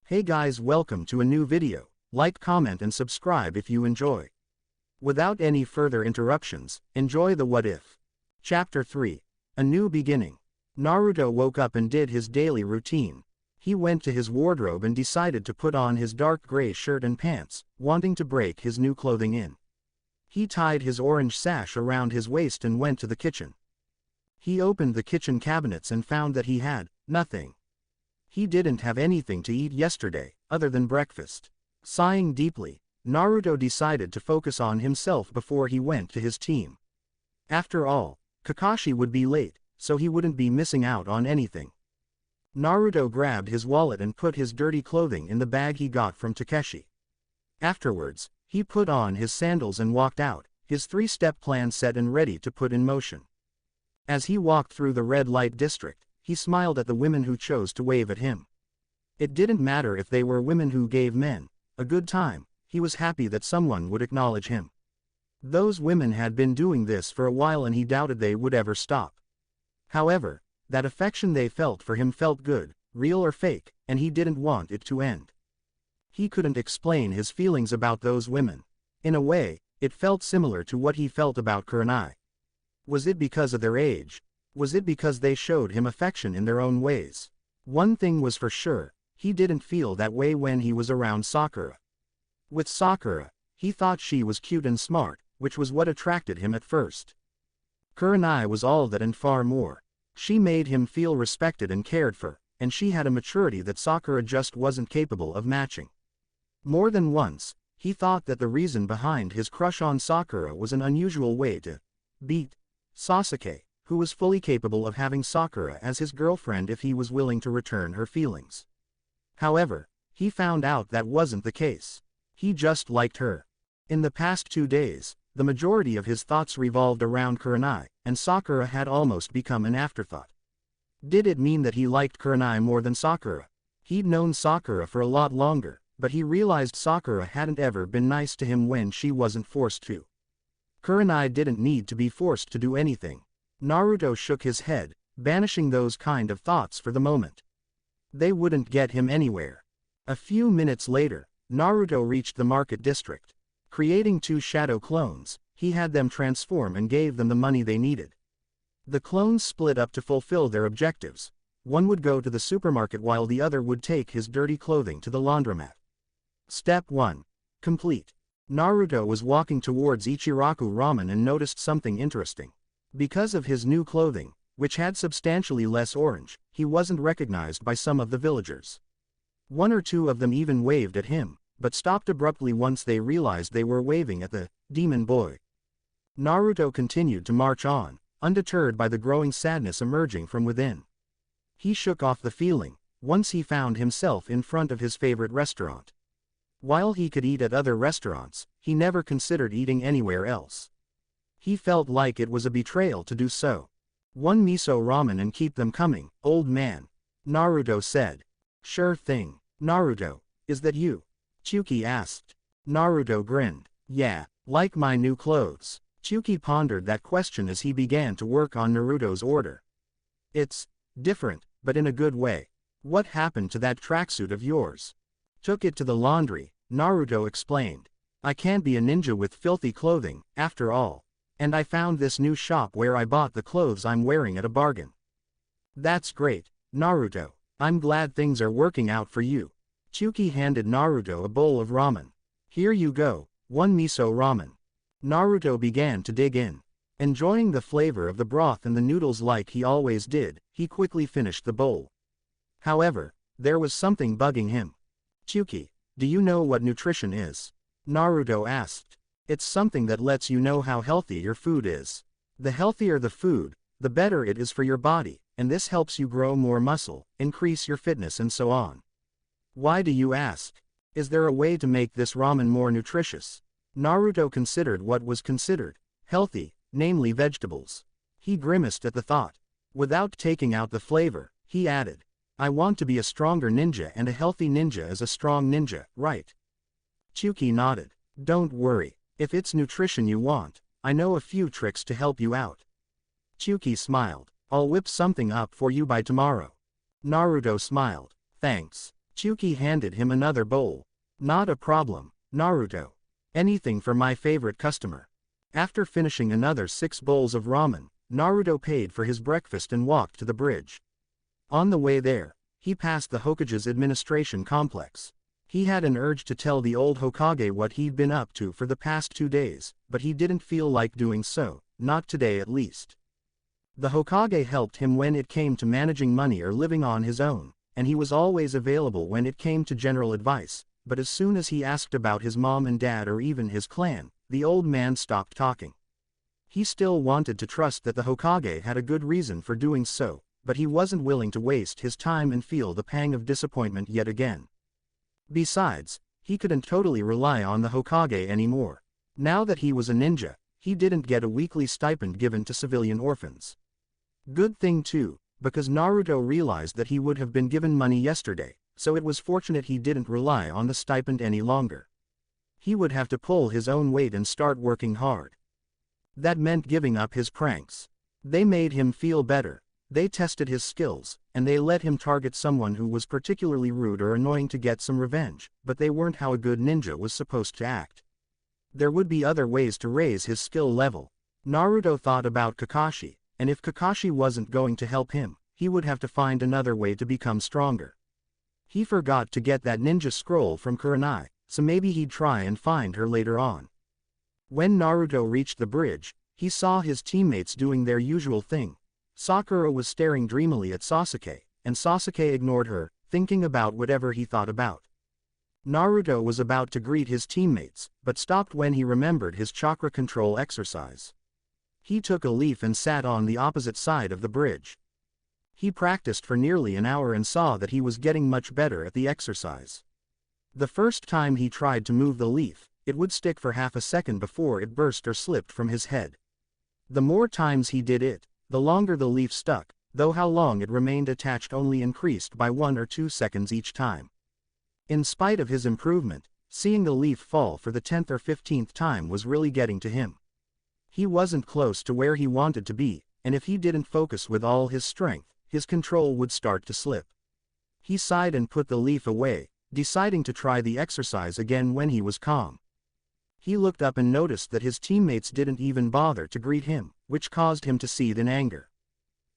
Hey guys, welcome to a new video. Like, comment and subscribe if you enjoy. Without any further interruptions, enjoy the What If. Chapter 3. A New Beginning. Naruto woke up and did his daily routine. He went to his wardrobe and decided to put on his dark gray shirt and pants, wanting to break his new clothing in. He tied his orange sash around his waist and went to the kitchen. He opened the kitchen cabinets and found that he had nothing. He didn't have anything to eat yesterday, other than breakfast. Sighing deeply, Naruto decided to focus on himself before he went to his team. After all, Kakashi would be late, so he wouldn't be missing out on anything. Naruto grabbed his wallet and put his dirty clothing in the bag he got from Takeshi. Afterwards, he put on his sandals and walked out, his three-step plan set and ready to put in motion. As he walked through the red light district, he smiled at the women who chose to wave at him. It didn't matter if they were women who gave men a good time, he was happy that someone would acknowledge him. Those women had been doing this for a while and he doubted they would ever stop. However, that affection they felt for him felt good, real or fake, and he didn't want it to end. He couldn't explain his feelings about those women. In a way, it felt similar to what he felt about Kurenai. Was it because of their age? Was it because they showed him affection in their own ways? One thing was for sure, he didn't feel that way when he was around Sakura. With Sakura, he thought she was cute and smart, which was what attracted him at first. Kurenai was all that and far more. She made him feel respected and cared for, and she had a maturity that Sakura just wasn't capable of matching. More than once, he thought that the reason behind his crush on Sakura was an unusual way to beat Sasuke, who was fully capable of having Sakura as his girlfriend if he was willing to return her feelings. However, he found out that wasn't the case. He just liked her. In the past 2 days, the majority of his thoughts revolved around Kurenai, and Sakura had almost become an afterthought. Did it mean that he liked Kurenai more than Sakura? He'd known Sakura for a lot longer, but he realized Sakura hadn't ever been nice to him when she wasn't forced to. Kurenai didn't need to be forced to do anything. Naruto shook his head, banishing those kind of thoughts for the moment. They wouldn't get him anywhere. A few minutes later, Naruto reached the market district. Creating 2 shadow clones, he had them transform and gave them the money they needed. The clones split up to fulfill their objectives. One would go to the supermarket while the other would take his dirty clothing to the laundromat. Step 1. Complete. Naruto was walking towards Ichiraku Ramen and noticed something interesting. Because of his new clothing, which had substantially less orange, he wasn't recognized by some of the villagers. 1 or 2 of them even waved at him, but stopped abruptly once they realized they were waving at the demon boy. Naruto continued to march on, undeterred by the growing sadness emerging from within. He shook off the feeling, once he found himself in front of his favorite restaurant. While he could eat at other restaurants, he never considered eating anywhere else. He felt like it was a betrayal to do so. 1 miso ramen and keep them coming, old man. Naruto said. Sure thing. Naruto, is that you? Chuki asked. Naruto grinned. Yeah, like my new clothes. Chuki pondered that question as he began to work on Naruto's order. It's different, but in a good way. What happened to that tracksuit of yours? Took it to the laundry, Naruto explained. I can't be a ninja with filthy clothing, after all. And I found this new shop where I bought the clothes I'm wearing at a bargain. That's great, Naruto. I'm glad things are working out for you. Chuki handed Naruto a bowl of ramen. Here you go, 1 miso ramen. Naruto began to dig in. Enjoying the flavor of the broth and the noodles like he always did, he quickly finished the bowl. However, there was something bugging him. Chuki, do you know what nutrition is? Naruto asked. It's something that lets you know how healthy your food is. The healthier the food, the better it is for your body, and this helps you grow more muscle, increase your fitness and so on. Why do you ask? Is there a way to make this ramen more nutritious? Naruto considered what was considered healthy, namely vegetables. He grimaced at the thought. Without taking out the flavor, he added, I want to be a stronger ninja and a healthy ninja is a strong ninja, right? Chuki nodded. Don't worry. If it's nutrition you want, I know a few tricks to help you out. Chuki smiled. I'll whip something up for you by tomorrow. Naruto smiled. Thanks. Chuki handed him another bowl. Not a problem, Naruto. Anything for my favorite customer. After finishing another 6 bowls of ramen, Naruto paid for his breakfast and walked to the bridge. On the way there, he passed the Hokage's administration complex. He had an urge to tell the old Hokage what he'd been up to for the past 2 days, but he didn't feel like doing so, not today at least. The Hokage helped him when it came to managing money or living on his own, and he was always available when it came to general advice, but as soon as he asked about his mom and dad or even his clan, the old man stopped talking. He still wanted to trust that the Hokage had a good reason for doing so, but he wasn't willing to waste his time and feel the pang of disappointment yet again. Besides, he couldn't totally rely on the Hokage anymore. Now that he was a ninja, he didn't get a weekly stipend given to civilian orphans. Good thing too, because Naruto realized that he would have been given money yesterday, so it was fortunate he didn't rely on the stipend any longer. He would have to pull his own weight and start working hard. That meant giving up his pranks. They made him feel better. They tested his skills, and they let him target someone who was particularly rude or annoying to get some revenge, but they weren't how a good ninja was supposed to act. There would be other ways to raise his skill level. Naruto thought about Kakashi, and if Kakashi wasn't going to help him, he would have to find another way to become stronger. He forgot to get that ninja scroll from Kurenai, so maybe he'd try and find her later on. When Naruto reached the bridge, he saw his teammates doing their usual thing. Sakura was staring dreamily at Sasuke, and Sasuke ignored her, thinking about whatever he thought about. Naruto was about to greet his teammates, but stopped when he remembered his chakra control exercise. He took a leaf and sat on the opposite side of the bridge. He practiced for nearly an hour and saw that he was getting much better at the exercise. The first time he tried to move the leaf, it would stick for half a second before it burst or slipped from his head. The more times he did it, the longer the leaf stuck, though how long it remained attached only increased by 1 or 2 seconds each time. In spite of his improvement, seeing the leaf fall for the 10th or 15th time was really getting to him. He wasn't close to where he wanted to be, and if he didn't focus with all his strength, his control would start to slip. He sighed and put the leaf away, deciding to try the exercise again when he was calm. He looked up and noticed that his teammates didn't even bother to greet him, which caused him to seethe in anger.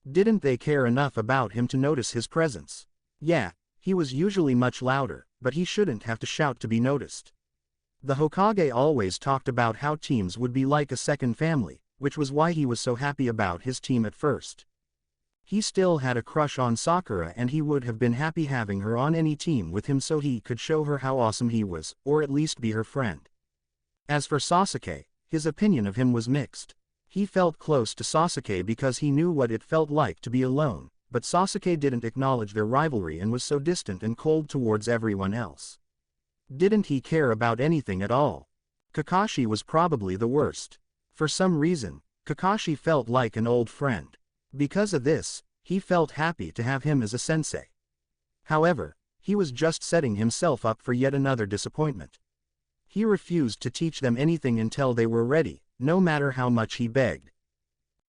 Didn't they care enough about him to notice his presence? Yeah, he was usually much louder, but he shouldn't have to shout to be noticed. The Hokage always talked about how teams would be like a second family, which was why he was so happy about his team at first. He still had a crush on Sakura and he would have been happy having her on any team with him so he could show her how awesome he was, or at least be her friend. As for Sasuke, his opinion of him was mixed. He felt close to Sasuke because he knew what it felt like to be alone, but Sasuke didn't acknowledge their rivalry and was so distant and cold towards everyone else. Didn't he care about anything at all? Kakashi was probably the worst. For some reason, Kakashi felt like an old friend. Because of this, he felt happy to have him as a sensei. However, he was just setting himself up for yet another disappointment. He refused to teach them anything until they were ready, no matter how much he begged.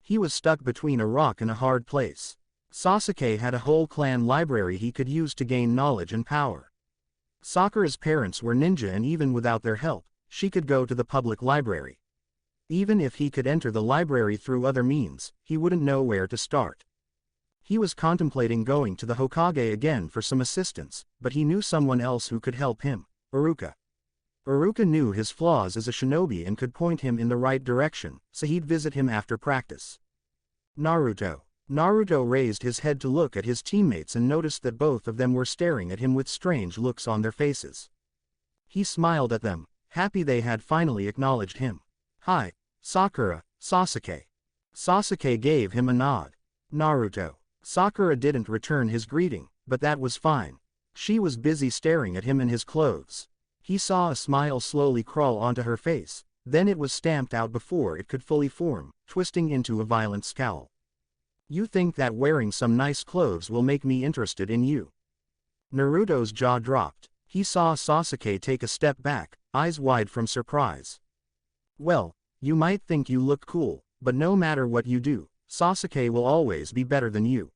He was stuck between a rock and a hard place. Sasuke had a whole clan library he could use to gain knowledge and power. Sakura's parents were ninja and even without their help, she could go to the public library. Even if he could enter the library through other means, he wouldn't know where to start. He was contemplating going to the Hokage again for some assistance, but he knew someone else who could help him, Iruka. Iruka knew his flaws as a shinobi and could point him in the right direction, so he'd visit him after practice. Naruto. Naruto raised his head to look at his teammates and noticed that both of them were staring at him with strange looks on their faces. He smiled at them, happy they had finally acknowledged him. "Hi, Sakura, Sasuke." Sasuke gave him a nod. Naruto. Sakura didn't return his greeting, but that was fine. She was busy staring at him in his clothes. He saw a smile slowly crawl onto her face, then it was stamped out before it could fully form, twisting into a violent scowl. "You think that wearing some nice clothes will make me interested in you?" Naruto's jaw dropped. He saw Sasuke take a step back, eyes wide from surprise. "Well, you might think you look cool, but no matter what you do, Sasuke will always be better than you."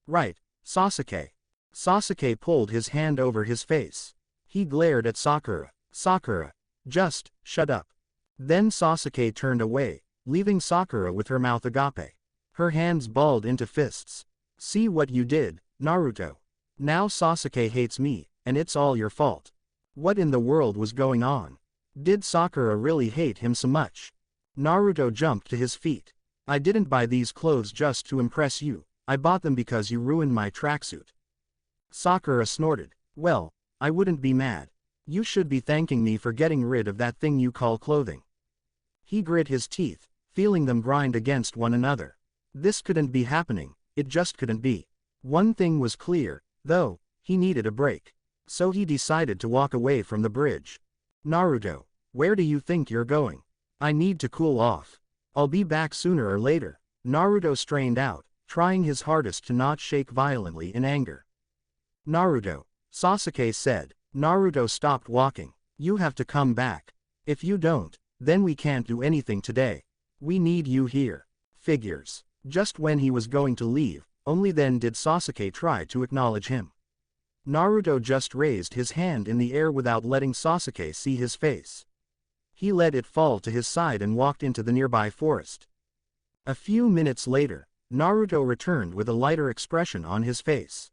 "Right, Sasuke." Sasuke pulled his hand over his face. He glared at Sakura. Sakura, just, shut up. Then Sasuke turned away, leaving Sakura with her mouth agape. Her hands balled into fists. See what you did, Naruto. Now Sasuke hates me, and it's all your fault. What in the world was going on? Did Sakura really hate him so much? Naruto jumped to his feet. I didn't buy these clothes just to impress you, I bought them because you ruined my tracksuit. Sakura snorted. Well, I wouldn't be mad. You should be thanking me for getting rid of that thing you call clothing. He grit his teeth, feeling them grind against one another. This couldn't be happening, it just couldn't be. One thing was clear, though, he needed a break. So he decided to walk away from the bridge. Naruto, where do you think you're going? I need to cool off. I'll be back sooner or later. Naruto strained out, trying his hardest to not shake violently in anger. Naruto, Sasuke said. Naruto stopped walking. You have to come back. If you don't, then we can't do anything today. We need you here. Figures. Just when he was going to leave, only then did Sasuke try to acknowledge him. Naruto just raised his hand in the air without letting Sasuke see his face. He let it fall to his side and walked into the nearby forest. A few minutes later, Naruto returned with a lighter expression on his face.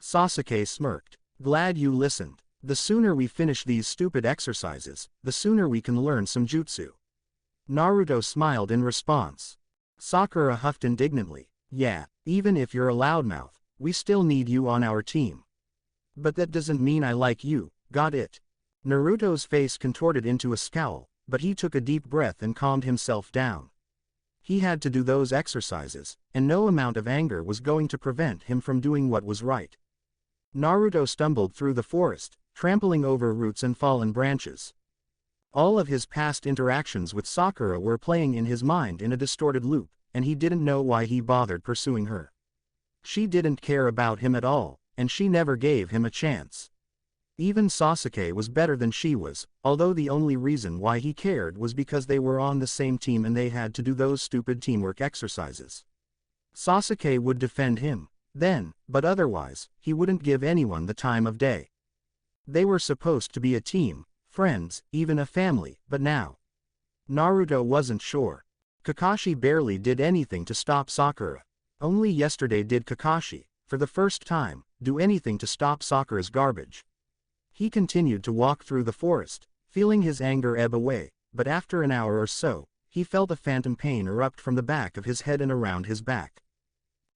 Sasuke smirked. Glad you listened. The sooner we finish these stupid exercises, the sooner we can learn some jutsu. Naruto smiled in response. Sakura huffed indignantly. Yeah, even if you're a loudmouth, we still need you on our team. But that doesn't mean I like you, got it? Naruto's face contorted into a scowl, but he took a deep breath and calmed himself down. He had to do those exercises, and no amount of anger was going to prevent him from doing what was right. Naruto stumbled through the forest, trampling over roots and fallen branches. All of his past interactions with Sakura were playing in his mind in a distorted loop, and he didn't know why he bothered pursuing her. She didn't care about him at all, and she never gave him a chance. Even Sasuke was better than she was, although the only reason why he cared was because they were on the same team and they had to do those stupid teamwork exercises. Sasuke would defend him, then, but otherwise, he wouldn't give anyone the time of day. They were supposed to be a team, friends, even a family, but now. Naruto wasn't sure. Kakashi barely did anything to stop Sakura. Only yesterday did Kakashi, for the first time, do anything to stop Sakura's garbage. He continued to walk through the forest, feeling his anger ebb away, but after an hour or so, he felt a phantom pain erupt from the back of his head and around his back.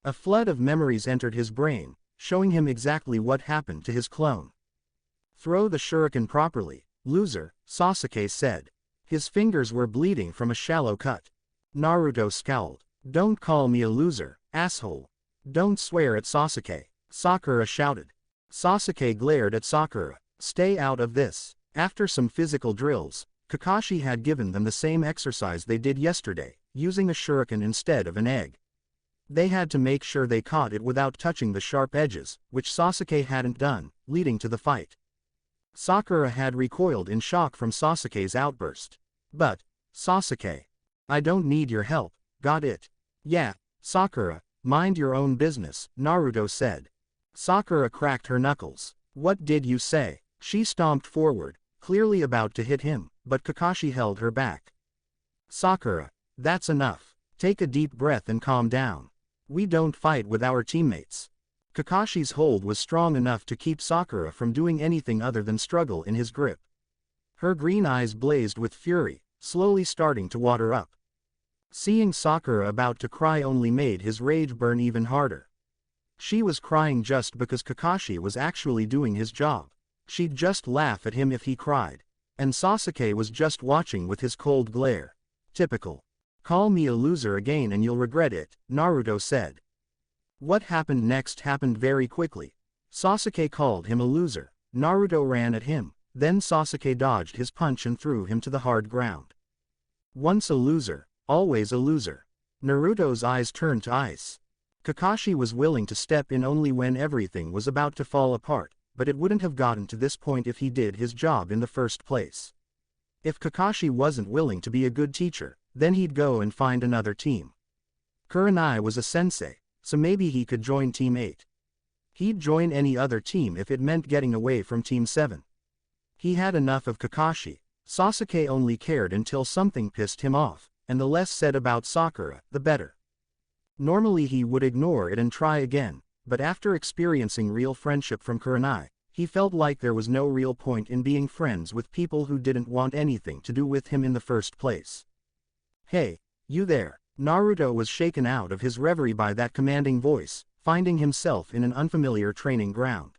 A flood of memories entered his brain, showing him exactly what happened to his clone. Throw the shuriken properly, loser, Sasuke said. His fingers were bleeding from a shallow cut. Naruto scowled. Don't call me a loser, asshole. Don't swear at Sasuke, Sakura shouted. Sasuke glared at Sakura. Stay out of this. After some physical drills, Kakashi had given them the same exercise they did yesterday, using a shuriken instead of an egg. They had to make sure they caught it without touching the sharp edges, which Sasuke hadn't done, leading to the fight. Sakura had recoiled in shock from Sasuke's outburst. But, Sasuke, I don't need your help, got it? Yeah, Sakura, mind your own business, Naruto said. Sakura cracked her knuckles. What did you say? She stomped forward, clearly about to hit him, but Kakashi held her back. Sakura, that's enough. Take a deep breath and calm down. We don't fight with our teammates. Kakashi's hold was strong enough to keep Sakura from doing anything other than struggle in his grip. Her green eyes blazed with fury, slowly starting to water up. Seeing Sakura about to cry only made his rage burn even harder. She was crying just because Kakashi was actually doing his job. She'd just laugh at him if he cried. And Sasuke was just watching with his cold glare. Typical. Call me a loser again and you'll regret it, Naruto said. What happened next happened very quickly. Sasuke called him a loser. Naruto ran at him, then Sasuke dodged his punch and threw him to the hard ground. Once a loser, always a loser. Naruto's eyes turned to ice. Kakashi was willing to step in only when everything was about to fall apart, but it wouldn't have gotten to this point if he did his job in the first place. If Kakashi wasn't willing to be a good teacher, then he'd go and find another team. Kurenai was a sensei, so maybe he could join Team 8. He'd join any other team if it meant getting away from Team 7. He had enough of Kakashi. Sasuke only cared until something pissed him off, and the less said about Sakura, the better. Normally he would ignore it and try again, but after experiencing real friendship from Kurenai, he felt like there was no real point in being friends with people who didn't want anything to do with him in the first place. "Hey, you there." Naruto was shaken out of his reverie by that commanding voice, finding himself in an unfamiliar training ground.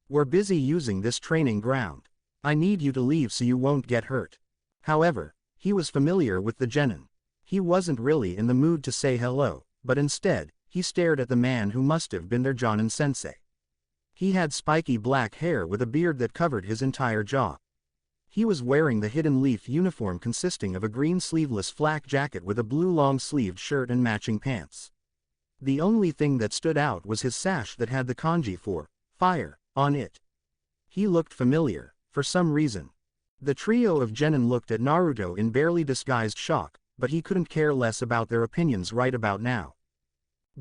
"We're busy using this training ground. I need you to leave so you won't get hurt." However, he was familiar with the genin. He wasn't really in the mood to say hello, but instead, he stared at the man who must have been their Jonin-sensei. He had spiky black hair with a beard that covered his entire jaw. He was wearing the hidden leaf uniform consisting of a green sleeveless flak jacket with a blue long-sleeved shirt and matching pants. The only thing that stood out was his sash that had the kanji for fire on it. He looked familiar, for some reason. The trio of genin looked at Naruto in barely disguised shock, but he couldn't care less about their opinions right about now.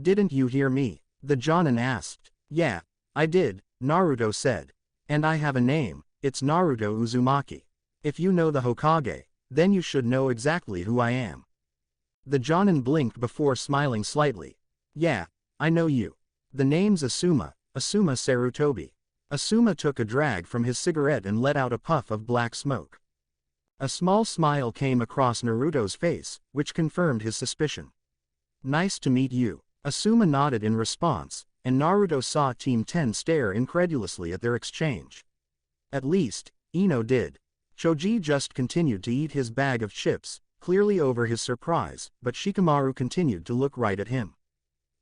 "Didn't you hear me?" the Jonin asked. "Yeah, I did," Naruto said. "And I have a name, it's Naruto Uzumaki. If you know the Hokage, then you should know exactly who I am." The Jonin blinked before smiling slightly. "Yeah, I know you. The name's Asuma Sarutobi." Asuma took a drag from his cigarette and let out a puff of black smoke. A small smile came across Naruto's face, which confirmed his suspicion. "Nice to meet you." Asuma nodded in response, and Naruto saw Team 10 stare incredulously at their exchange. At least, Ino did. Choji just continued to eat his bag of chips, clearly over his surprise, but Shikamaru continued to look right at him.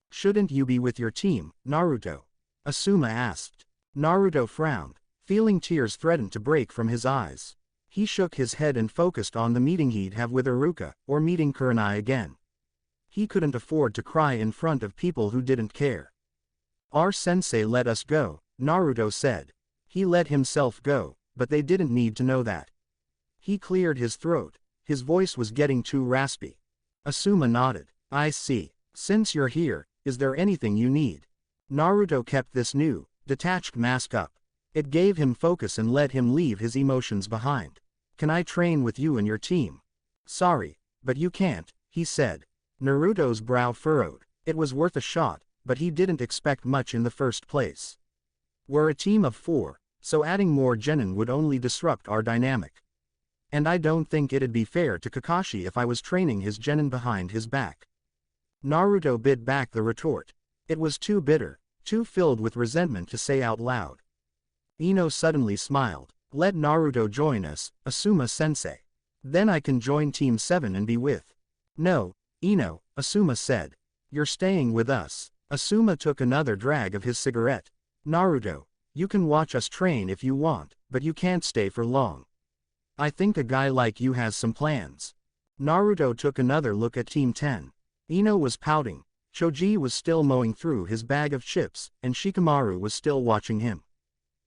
"Shouldn't you be with your team, Naruto?" Asuma asked. Naruto frowned, feeling tears threaten to break from his eyes. He shook his head and focused on the meeting he'd have with Iruka, or meeting Kurenai again. He couldn't afford to cry in front of people who didn't care. "Our sensei let us go," Naruto said. He let himself go, but they didn't need to know that. He cleared his throat. His voice was getting too raspy. Asuma nodded. "I see. Since you're here, is there anything you need?" Naruto kept this new, detached mask up. It gave him focus and let him leave his emotions behind. "Can I train with you and your team?" "Sorry, but you can't," he said. Naruto's brow furrowed. It was worth a shot, but he didn't expect much in the first place. "We're a team of 4, so adding more genin would only disrupt our dynamic. And I don't think it'd be fair to Kakashi if I was training his genin behind his back." Naruto bit back the retort. It was too bitter, too filled with resentment to say out loud. Ino suddenly smiled. "Let Naruto join us, Asuma-sensei. Then I can join Team 7 and be with." "No, Ino," Asuma said. "You're staying with us." Asuma took another drag of his cigarette. "Naruto, you can watch us train if you want, but you can't stay for long. I think a guy like you has some plans." Naruto took another look at Team 10. Ino was pouting, Choji was still mowing through his bag of chips, and Shikamaru was still watching him.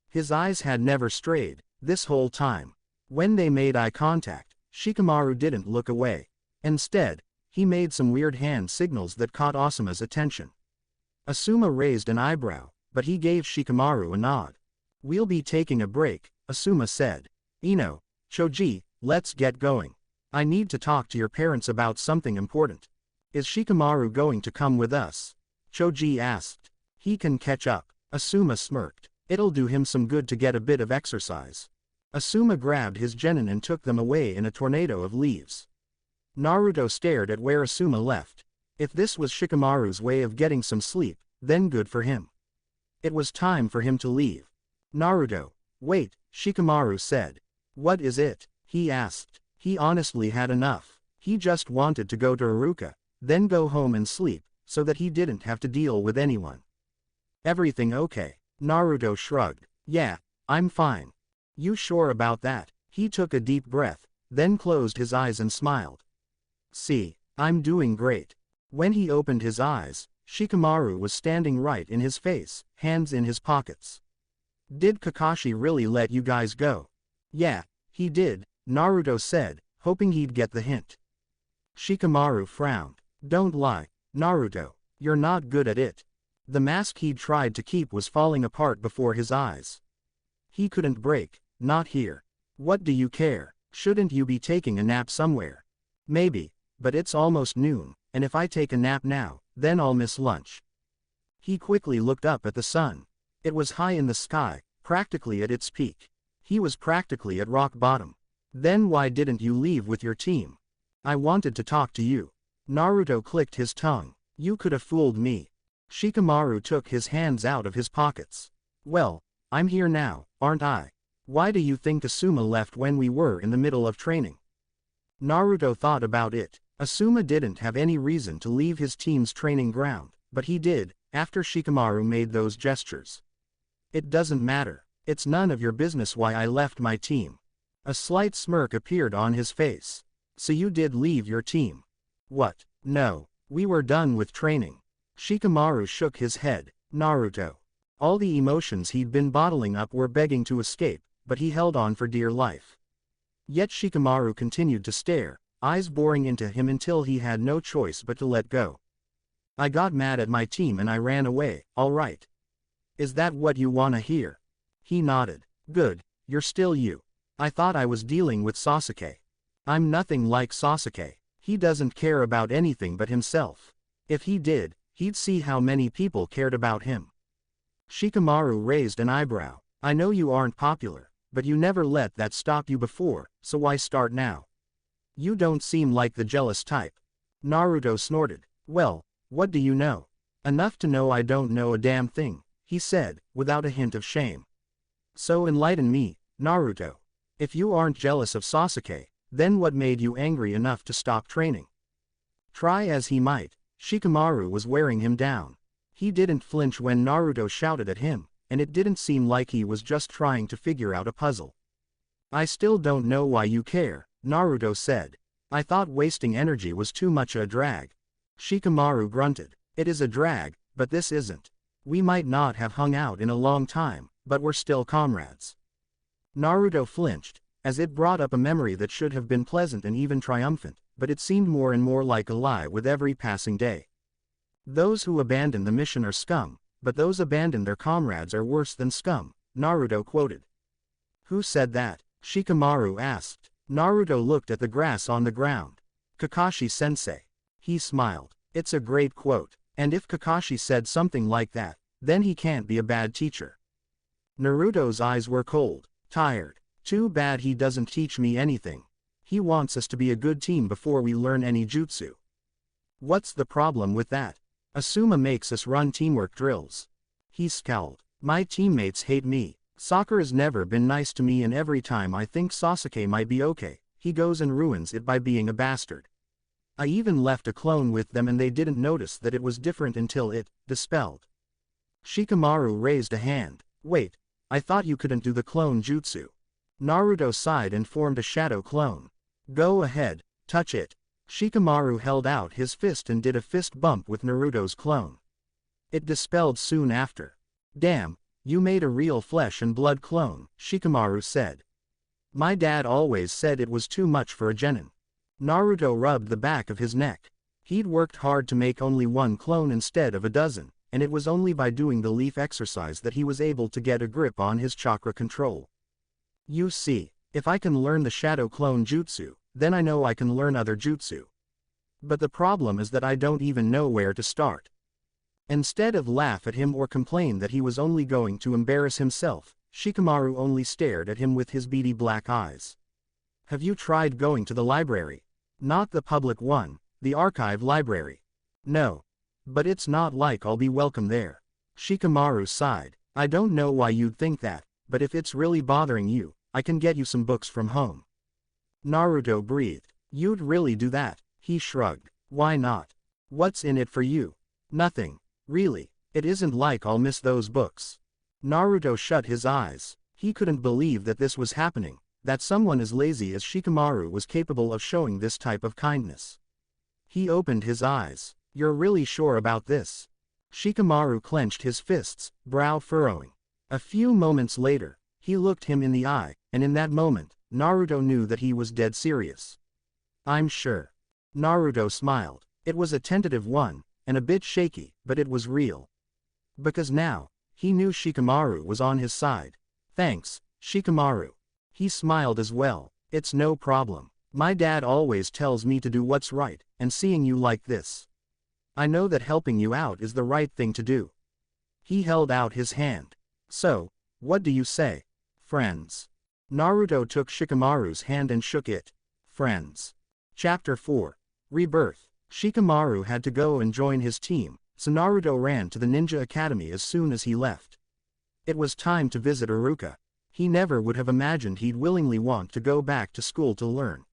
His eyes had never strayed, this whole time. When they made eye contact, Shikamaru didn't look away. Instead, he made some weird hand signals that caught Asuma's attention. Asuma raised an eyebrow, but he gave Shikamaru a nod. "We'll be taking a break," Asuma said. "Ino, Choji, let's get going. I need to talk to your parents about something important." "Is Shikamaru going to come with us?" Choji asked. "He can catch up," Asuma smirked. "It'll do him some good to get a bit of exercise." Asuma grabbed his genin and took them away in a tornado of leaves. Naruto stared at where Asuma left. If this was Shikamaru's way of getting some sleep, then good for him. It was time for him to leave. "Naruto, wait," Shikamaru said. "What is it?" he asked. He honestly had enough. He just wanted to go to Iruka, then go home and sleep, so that he didn't have to deal with anyone. "Everything okay?" Naruto shrugged. "Yeah, I'm fine." "You sure about that?" He took a deep breath, then closed his eyes and smiled. "See, I'm doing great." When he opened his eyes, Shikamaru was standing right in his face, hands in his pockets. "Did Kakashi really let you guys go?" "Yeah, he did," Naruto said, hoping he'd get the hint. Shikamaru frowned. "Don't lie, Naruto. You're not good at it." The mask he'd tried to keep was falling apart before his eyes. He couldn't break, not here. What do you care? Shouldn't you be taking a nap somewhere? Maybe, but it's almost noon, and if I take a nap now, then I'll miss lunch. He quickly looked up at the sun. It was high in the sky, practically at its peak. He was practically at rock bottom. Then why didn't you leave with your team? I wanted to talk to you. Naruto clicked his tongue. You could have fooled me. Shikamaru took his hands out of his pockets. Well, I'm here now, aren't I? Why do you think Asuma left when we were in the middle of training? Naruto thought about it. Asuma didn't have any reason to leave his team's training ground, but he did, after Shikamaru made those gestures. It doesn't matter. It's none of your business why I left my team. A slight smirk appeared on his face. So you did leave your team? What? No. We were done with training. Shikamaru shook his head. Naruto. All the emotions he'd been bottling up were begging to escape, but he held on for dear life. Yet Shikamaru continued to stare, eyes boring into him until he had no choice but to let go. I got mad at my team and I ran away, all right. Is that what you wanna hear? He nodded. Good, you're still you. I thought I was dealing with Sasuke. I'm nothing like Sasuke. He doesn't care about anything but himself. If he did, he'd see how many people cared about him. Shikamaru raised an eyebrow. I know you aren't popular, but you never let that stop you before, so why start now? You don't seem like the jealous type. Naruto snorted. Well, what do you know? Enough to know I don't know a damn thing, he said, without a hint of shame. So enlighten me, Naruto. If you aren't jealous of Sasuke, then what made you angry enough to stop training? Try as he might, Shikamaru was wearing him down. He didn't flinch when Naruto shouted at him, and it didn't seem like he was just trying to figure out a puzzle. I still don't know why you care, Naruto said. I thought wasting energy was too much a drag. Shikamaru grunted. It is a drag, but this isn't. We might not have hung out in a long time, but we're still comrades. Naruto flinched, as it brought up a memory that should have been pleasant and even triumphant, but it seemed more and more like a lie with every passing day. Those who abandon the mission are scum, but those abandon their comrades are worse than scum, Naruto quoted. Who said that? Shikamaru asked. Naruto looked at the grass on the ground. Kakashi-sensei. He smiled. It's a great quote, and if Kakashi said something like that, then he can't be a bad teacher. Naruto's eyes were cold, tired. Too bad he doesn't teach me anything. He wants us to be a good team before we learn any jutsu. What's the problem with that? Asuma makes us run teamwork drills. He scowled. My teammates hate me. Sakura's never been nice to me, and every time I think Sasuke might be okay, he goes and ruins it by being a bastard. I even left a clone with them and they didn't notice that it was different until it dispelled. Shikamaru raised a hand. Wait, I thought you couldn't do the clone jutsu. Naruto sighed and formed a shadow clone. Go ahead, touch it. Shikamaru held out his fist and did a fist bump with Naruto's clone. It dispelled soon after. Damn, you made a real flesh and blood clone, Shikamaru said. My dad always said it was too much for a genin. Naruto rubbed the back of his neck. He'd worked hard to make only one clone instead of a dozen, and it was only by doing the leaf exercise that he was able to get a grip on his chakra control. You see, if I can learn the shadow clone jutsu, then I know I can learn other jutsu. But the problem is that I don't even know where to start. Instead of laugh at him or complain that he was only going to embarrass himself, Shikamaru only stared at him with his beady black eyes. Have you tried going to the library? Not the public one, the archive library. No. But it's not like I'll be welcome there. Shikamaru sighed. I don't know why you'd think that, but if it's really bothering you, I can get you some books from home. Naruto breathed. You'd really do that? He shrugged. Why not? What's in it for you? Nothing. Really. It isn't like I'll miss those books. Naruto shut his eyes. He couldn't believe that this was happening, that someone as lazy as Shikamaru was capable of showing this type of kindness. He opened his eyes. You're really sure about this? Shikamaru clenched his fists, brow furrowing. A few moments later, he looked him in the eye, and in that moment, Naruto knew that he was dead serious. I'm sure. Naruto smiled. It was a tentative one, and a bit shaky, but it was real. Because now, he knew Shikamaru was on his side. Thanks, Shikamaru. He smiled as well. It's no problem. My dad always tells me to do what's right, and seeing you like this, I know that helping you out is the right thing to do. He held out his hand. So, what do you say? Friends. Naruto took Shikamaru's hand and shook it. Friends. Chapter 4. Rebirth. Shikamaru had to go and join his team, so Naruto ran to the ninja academy as soon as he left. It was time to visit Iruka. He never would have imagined he'd willingly want to go back to school to learn.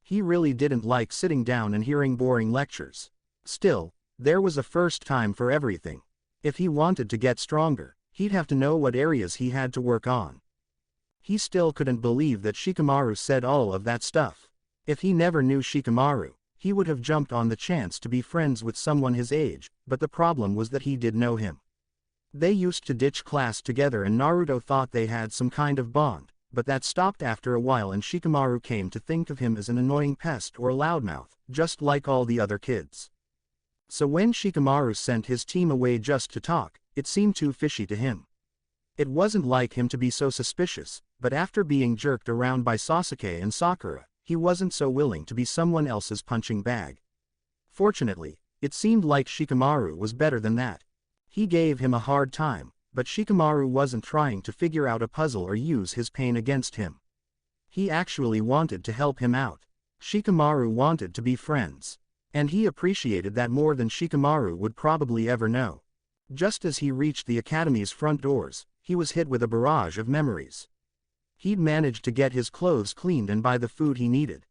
He really didn't like sitting down and hearing boring lectures. Still, there was a first time for everything. If he wanted to get stronger, he'd have to know what areas he had to work on. He still couldn't believe that Shikamaru said all of that stuff. If he never knew Shikamaru, he would have jumped on the chance to be friends with someone his age, but the problem was that he did know him. They used to ditch class together and Naruto thought they had some kind of bond, but that stopped after a while and Shikamaru came to think of him as an annoying pest or a loudmouth, just like all the other kids. So when Shikamaru sent his team away just to talk, it seemed too fishy to him. It wasn't like him to be so suspicious, but after being jerked around by Sasuke and Sakura, he wasn't so willing to be someone else's punching bag. Fortunately, it seemed like Shikamaru was better than that. He gave him a hard time, but Shikamaru wasn't trying to figure out a puzzle or use his pain against him. He actually wanted to help him out. Shikamaru wanted to be friends. And he appreciated that more than Shikamaru would probably ever know. Just as he reached the academy's front doors, he was hit with a barrage of memories. He'd managed to get his clothes cleaned and buy the food he needed.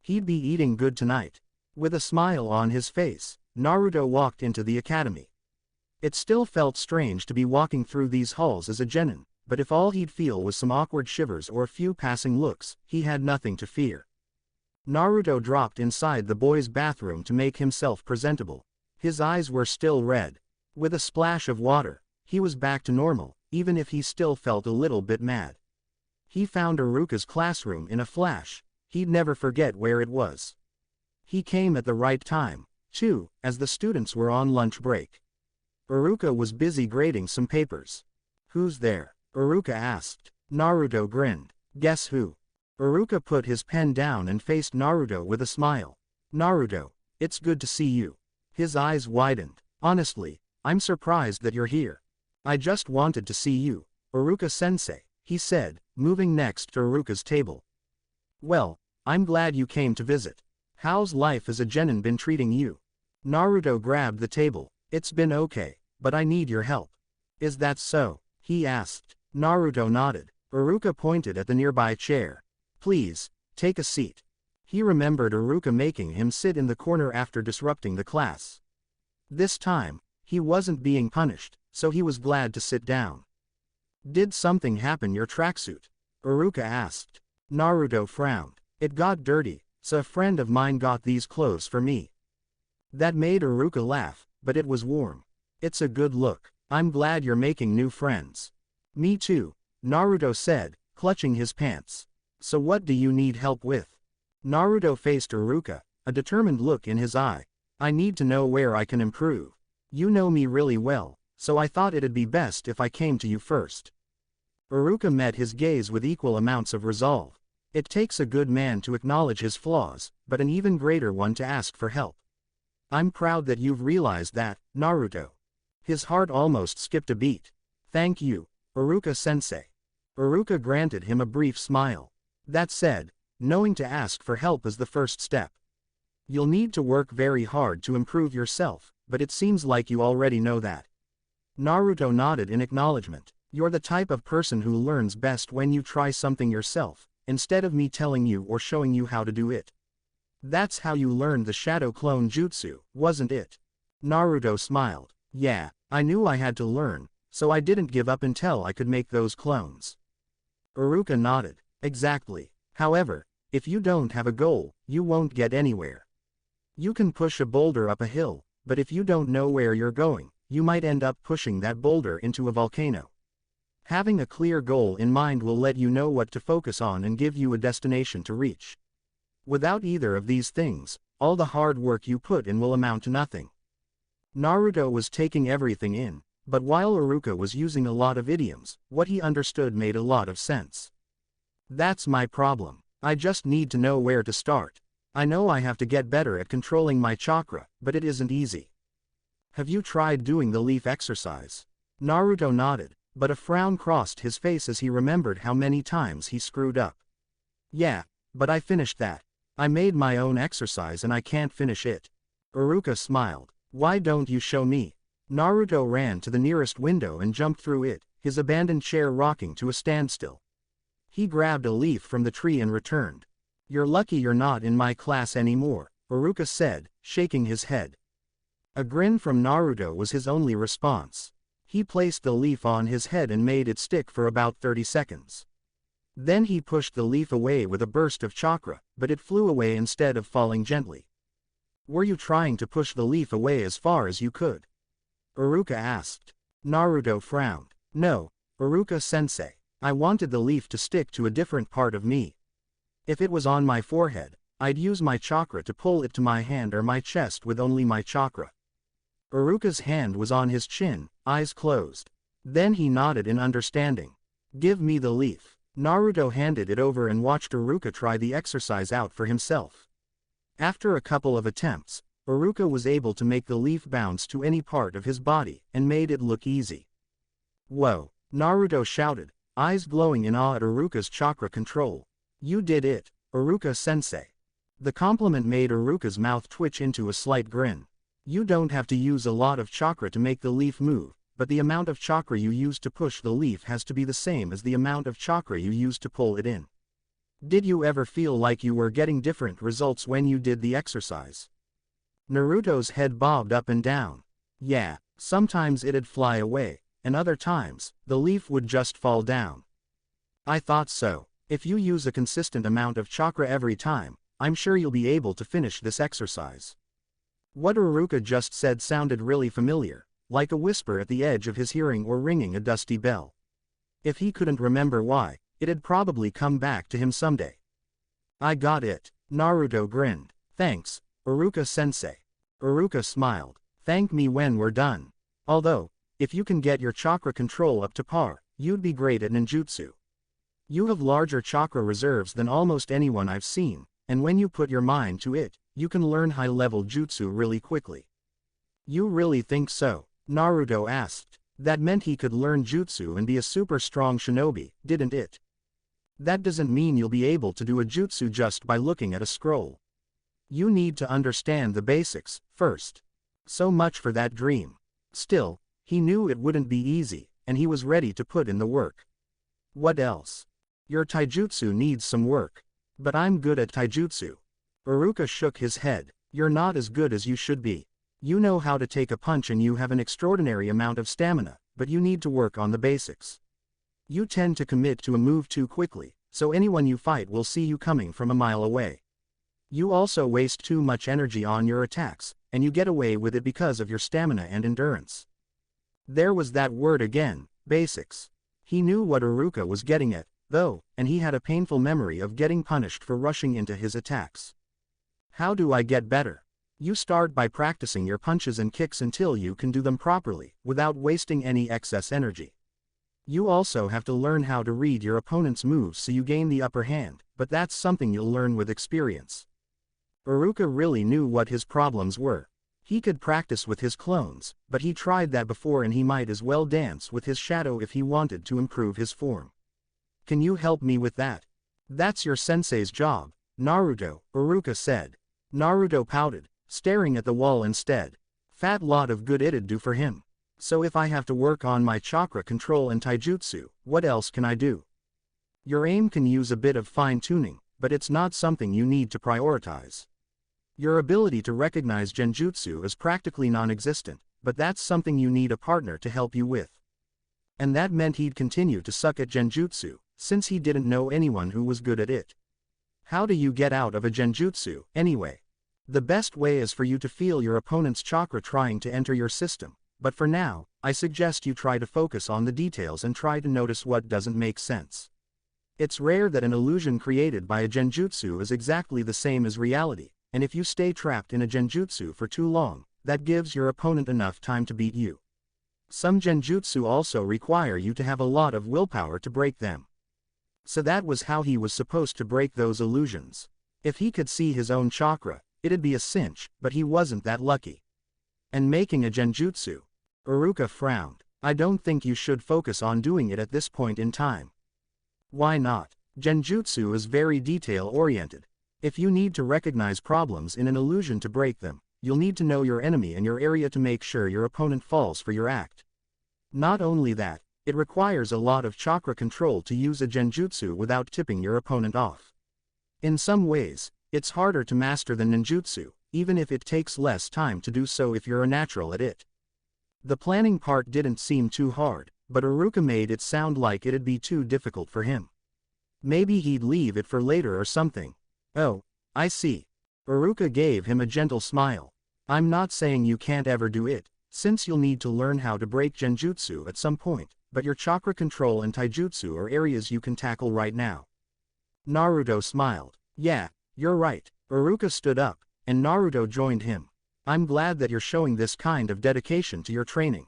He'd be eating good tonight. With a smile on his face, Naruto walked into the academy. It still felt strange to be walking through these halls as a genin, but if all he'd feel was some awkward shivers or a few passing looks, he had nothing to fear. Naruto dropped inside the boys' bathroom to make himself presentable. His eyes were still red. With a splash of water, he was back to normal, even if he still felt a little bit mad. He found Iruka's classroom in a flash. He'd never forget where it was. He came at the right time, too, as the students were on lunch break. Iruka was busy grading some papers. "Who's there?" Iruka asked. Naruto grinned. "Guess who?" Iruka put his pen down and faced Naruto with a smile. "Naruto, it's good to see you." His eyes widened. "Honestly, I'm surprised that you're here. I just wanted to see you, Iruka-sensei," he said, moving next to Iruka's table. "Well, I'm glad you came to visit. How's life as a genin been treating you?" Naruto grabbed the table. "It's been okay, but I need your help." "Is that so?" he asked. Naruto nodded. Iruka pointed at the nearby chair. "Please, take a seat." He remembered Iruka making him sit in the corner after disrupting the class. This time, he wasn't being punished, so he was glad to sit down. "Did something happen your tracksuit?" Iruka asked. Naruto frowned. "It got dirty, so a friend of mine got these clothes for me." That made Iruka laugh, but it was warm. "It's a good look. I'm glad you're making new friends." "Me too," Naruto said, clutching his pants. "So what do you need help with?" Naruto faced Iruka, a determined look in his eye. "I need to know where I can improve. You know me really well, so I thought it'd be best if I came to you first." Iruka met his gaze with equal amounts of resolve. It takes a good man to acknowledge his flaws, but an even greater one to ask for help. "I'm proud that you've realized that, Naruto." His heart almost skipped a beat. "Thank you, Iruka-sensei." Iruka granted him a brief smile. That said, knowing to ask for help is the first step. You'll need to work very hard to improve yourself, but it seems like you already know that. Naruto nodded in acknowledgement. "You're the type of person who learns best when you try something yourself, instead of me telling you or showing you how to do it. That's how you learned the Shadow Clone Jutsu, wasn't it?" Naruto smiled. "Yeah, I knew I had to learn, so I didn't give up until I could make those clones." Iruka nodded. "Exactly. However, if you don't have a goal, you won't get anywhere. You can push a boulder up a hill, but if you don't know where you're going, you might end up pushing that boulder into a volcano. Having a clear goal in mind will let you know what to focus on and give you a destination to reach. Without either of these things, all the hard work you put in will amount to nothing." Naruto was taking everything in, But while Iruka was using a lot of idioms, what he understood made a lot of sense. That's my problem. I just need to know where to start. I know I have to get better at controlling my chakra, but it isn't easy. Have you tried doing the leaf exercise? Naruto nodded, but a frown crossed his face as he remembered how many times he screwed up. Yeah, but I finished that. I made my own exercise and I can't finish it. Iruka smiled. Why don't you show me? Naruto ran to the nearest window and jumped through it, his abandoned chair rocking to a standstill. He grabbed a leaf from the tree and returned. You're lucky you're not in my class anymore, Iruka said, shaking his head. A grin from Naruto was his only response. He placed the leaf on his head and made it stick for about 30 seconds. Then he pushed the leaf away with a burst of chakra, but it flew away instead of falling gently. Were you trying to push the leaf away as far as you could? Iruka asked. Naruto frowned. No, Iruka-sensei. I wanted the leaf to stick to a different part of me. If it was on my forehead, I'd use my chakra to pull it to my hand or my chest with only my chakra. Iruka's hand was on his chin, eyes closed. Then he nodded in understanding. Give me the leaf. Naruto handed it over and watched Iruka try the exercise out for himself. After a couple of attempts, Iruka was able to make the leaf bounce to any part of his body and made it look easy. Whoa! Naruto shouted, eyes glowing in awe at Iruka's chakra control. You did it, Iruka-sensei. The compliment made Iruka's mouth twitch into a slight grin. You don't have to use a lot of chakra to make the leaf move, but the amount of chakra you use to push the leaf has to be the same as the amount of chakra you use to pull it in. Did you ever feel like you were getting different results when you did the exercise? Naruto's head bobbed up and down. Yeah, sometimes it'd fly away, and other times, the leaf would just fall down. I thought so. If you use a consistent amount of chakra every time, I'm sure you'll be able to finish this exercise. What Iruka just said sounded really familiar, like a whisper at the edge of his hearing or ringing a dusty bell. If he couldn't remember why, it'd probably come back to him someday. I got it. Naruto grinned. Thanks, Iruka-sensei. Iruka smiled. Thank me when we're done. Although, if you can get your chakra control up to par, you'd be great at ninjutsu. You have larger chakra reserves than almost anyone I've seen, and when you put your mind to it, you can learn high-level jutsu really quickly. You really think so? Naruto asked. That meant he could learn jutsu and be a super strong shinobi, didn't it? That doesn't mean you'll be able to do a jutsu just by looking at a scroll. You need to understand the basics, first. So much for that dream. Still, he knew it wouldn't be easy, and he was ready to put in the work. What else? Your taijutsu needs some work. But I'm good at taijutsu. Iruka shook his head. You're not as good as you should be. You know how to take a punch and you have an extraordinary amount of stamina, but you need to work on the basics. You tend to commit to a move too quickly, so anyone you fight will see you coming from a mile away. You also waste too much energy on your attacks, and you get away with it because of your stamina and endurance. There was that word again, basics. He knew what Iruka was getting at, though, and he had a painful memory of getting punished for rushing into his attacks. How do I get better? You start by practicing your punches and kicks until you can do them properly, without wasting any excess energy. You also have to learn how to read your opponent's moves so you gain the upper hand, but that's something you'll learn with experience. Iruka really knew what his problems were. He could practice with his clones, but he tried that before and he might as well dance with his shadow if he wanted to improve his form. Can you help me with that? That's your sensei's job, Naruto, Iruka said. Naruto pouted, staring at the wall instead. Fat lot of good it'd do for him. So if I have to work on my chakra control and taijutsu, what else can I do? Your aim can use a bit of fine-tuning, but it's not something you need to prioritize. Your ability to recognize genjutsu is practically non-existent, but that's something you need a partner to help you with. And that meant he'd continue to suck at genjutsu, since he didn't know anyone who was good at it. How do you get out of a genjutsu, anyway? The best way is for you to feel your opponent's chakra trying to enter your system, but for now, I suggest you try to focus on the details and try to notice what doesn't make sense. It's rare that an illusion created by a genjutsu is exactly the same as reality, and if you stay trapped in a genjutsu for too long, that gives your opponent enough time to beat you. Some genjutsu also require you to have a lot of willpower to break them. So that was how he was supposed to break those illusions. If he could see his own chakra, it'd be a cinch, but he wasn't that lucky. And making a genjutsu? Iruka frowned. I don't think you should focus on doing it at this point in time. Why not? Genjutsu is very detail-oriented. If you need to recognize problems in an illusion to break them, you'll need to know your enemy and your area to make sure your opponent falls for your act. Not only that, it requires a lot of chakra control to use a genjutsu without tipping your opponent off. In some ways, it's harder to master than ninjutsu, even if it takes less time to do so if you're a natural at it. The planning part didn't seem too hard, but Iruka made it sound like it'd be too difficult for him. Maybe he'd leave it for later or something. Oh, I see. Iruka gave him a gentle smile. I'm not saying you can't ever do it, since you'll need to learn how to break genjutsu at some point, but your chakra control and taijutsu are areas you can tackle right now. Naruto smiled. Yeah, you're right. Iruka stood up, and Naruto joined him. I'm glad that you're showing this kind of dedication to your training.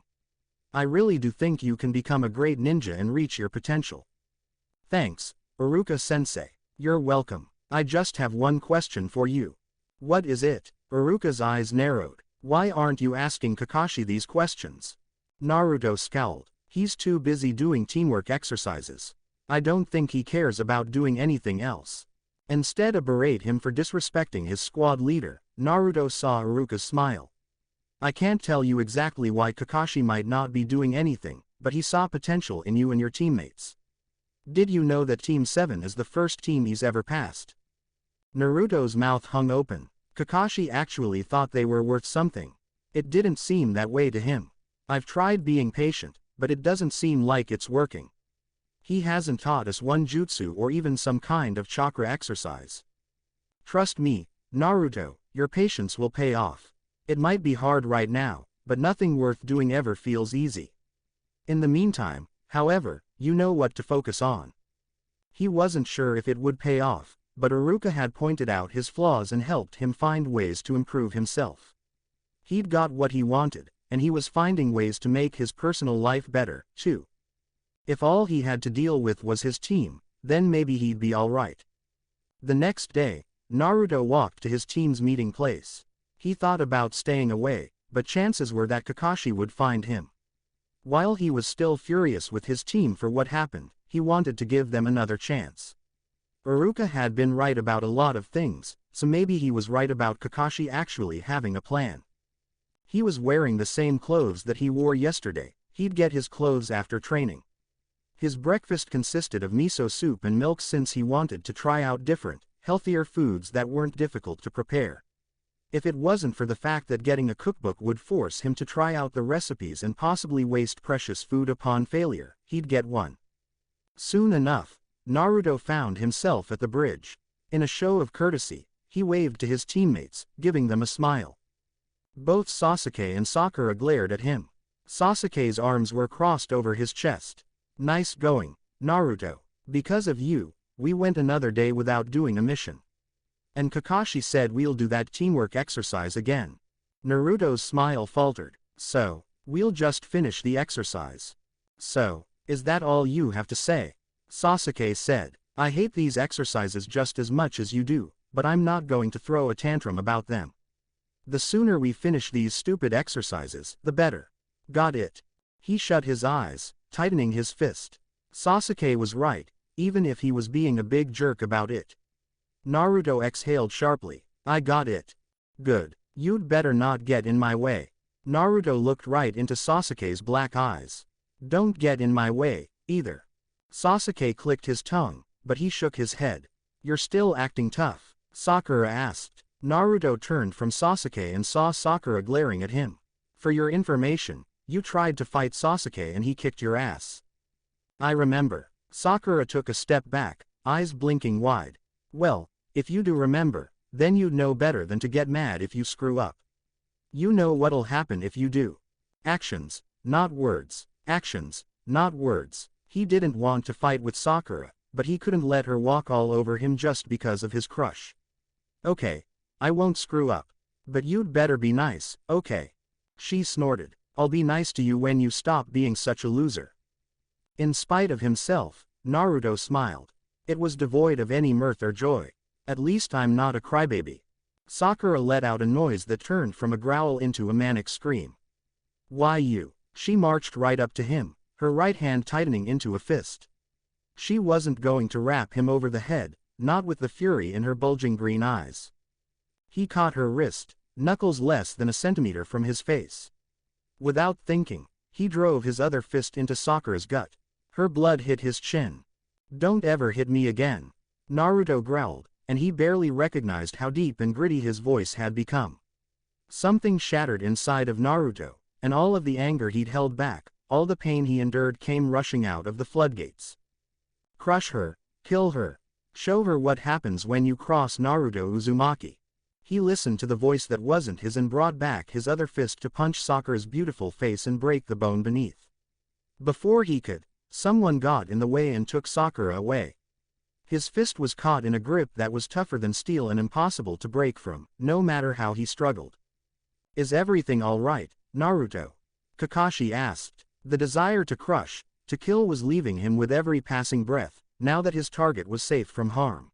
I really do think you can become a great ninja and reach your potential. Thanks, Iruka-sensei. You're welcome. I just have one question for you. What is it? Iruka's eyes narrowed. Why aren't you asking Kakashi these questions? Naruto scowled. He's too busy doing teamwork exercises. I don't think he cares about doing anything else. Instead of berate him for disrespecting his squad leader, Naruto saw Iruka's smile. I can't tell you exactly why Kakashi might not be doing anything, but he saw potential in you and your teammates. Did you know that Team 7 is the first team he's ever passed? Naruto's mouth hung open. Kakashi actually thought they were worth something. It didn't seem that way to him. I've tried being patient, but it doesn't seem like it's working. He hasn't taught us one jutsu or even some kind of chakra exercise. Trust me, Naruto, your patience will pay off. It might be hard right now, but nothing worth doing ever feels easy. In the meantime, however, you know what to focus on. He wasn't sure if it would pay off, but Iruka had pointed out his flaws and helped him find ways to improve himself. He'd got what he wanted, and he was finding ways to make his personal life better, too. If all he had to deal with was his team, then maybe he'd be alright. The next day, Naruto walked to his team's meeting place. He thought about staying away, but chances were that Kakashi would find him. While he was still furious with his team for what happened, he wanted to give them another chance. Iruka had been right about a lot of things, so maybe he was right about Kakashi actually having a plan. He was wearing the same clothes that he wore yesterday. He'd get his clothes after training. His breakfast consisted of miso soup and milk since he wanted to try out different, healthier foods that weren't difficult to prepare. If it wasn't for the fact that getting a cookbook would force him to try out the recipes and possibly waste precious food upon failure, he'd get one. Soon enough, Naruto found himself at the bridge. In a show of courtesy, he waved to his teammates, giving them a smile. Both Sasuke and Sakura glared at him. Sasuke's arms were crossed over his chest. Nice going, Naruto. Because of you, we went another day without doing a mission. And Kakashi said we'll do that teamwork exercise again. Naruto's smile faltered. So, we'll just finish the exercise. So, is that all you have to say? Sasuke said. I hate these exercises just as much as you do, but I'm not going to throw a tantrum about them. The sooner we finish these stupid exercises, the better. Got it. He shut his eyes, tightening his fist. Sasuke was right, even if he was being a big jerk about it. Naruto exhaled sharply. I got it. Good. You'd better not get in my way. Naruto looked right into Sasuke's black eyes. Don't get in my way, either. Sasuke clicked his tongue, but he shook his head. You're still acting tough? Sakura asked. Naruto turned from Sasuke and saw Sakura glaring at him. For your information, you tried to fight Sasuke and he kicked your ass. I remember. Sakura took a step back, eyes blinking wide. Well, if you do remember, then you'd know better than to get mad if you screw up. You know what'll happen if you do. Actions, not words. Actions, not words. He didn't want to fight with Sakura, but he couldn't let her walk all over him just because of his crush. Okay, I won't screw up. But you'd better be nice, okay? She snorted. I'll be nice to you when you stop being such a loser. In spite of himself, Naruto smiled. It was devoid of any mirth or joy. At least I'm not a crybaby. Sakura let out a noise that turned from a growl into a manic scream. Why you? She marched right up to him, her right hand tightening into a fist. She wasn't going to rap him over the head, not with the fury in her bulging green eyes. He caught her wrist, knuckles less than a centimeter from his face. Without thinking, he drove his other fist into Sakura's gut. Her blood hit his chin. Don't ever hit me again, Naruto growled, and he barely recognized how deep and gritty his voice had become. Something shattered inside of Naruto, and all of the anger he'd held back, all the pain he endured came rushing out of the floodgates. Crush her, kill her, show her what happens when you cross Naruto Uzumaki. He listened to the voice that wasn't his and brought back his other fist to punch Sakura's beautiful face and break the bone beneath. Before he could, someone got in the way and took Sakura away. His fist was caught in a grip that was tougher than steel and impossible to break from, no matter how he struggled. Is everything all right, Naruto? Kakashi asked. The desire to crush, to kill was leaving him with every passing breath, now that his target was safe from harm.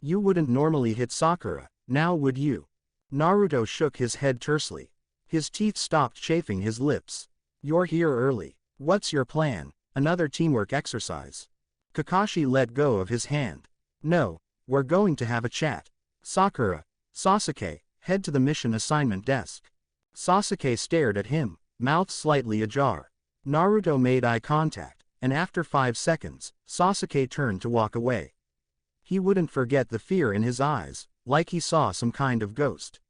You wouldn't normally hit Sakura, now would you? Naruto shook his head tersely. His teeth stopped chafing his lips. You're here early. What's your plan? Another teamwork exercise? Kakashi let go of his hand. No, we're going to have a chat. Sakura, Sasuke, head to the mission assignment desk. Sasuke stared at him, mouth slightly ajar. Naruto made eye contact, and after 5 seconds, Sasuke turned to walk away. He wouldn't forget the fear in his eyes, like he saw some kind of ghost.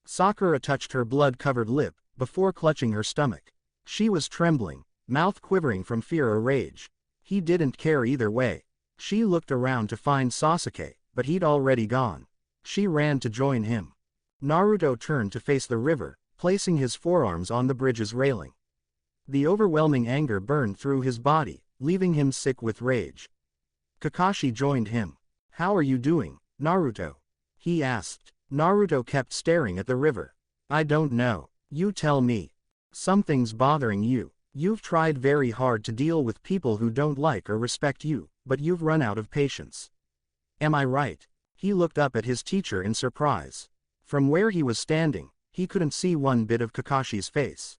Sakura touched her blood-covered lip, before clutching her stomach. She was trembling, mouth quivering from fear or rage. He didn't care either way. She looked around to find Sasuke, but he'd already gone. She ran to join him. Naruto turned to face the river, placing his forearms on the bridge's railing. The overwhelming anger burned through his body, leaving him sick with rage. Kakashi joined him. How are you doing, Naruto? He asked. Naruto kept staring at the river. I don't know. You tell me. Something's bothering you. You've tried very hard to deal with people who don't like or respect you, but you've run out of patience. Am I right? He looked up at his teacher in surprise. From where he was standing, he couldn't see one bit of Kakashi's face.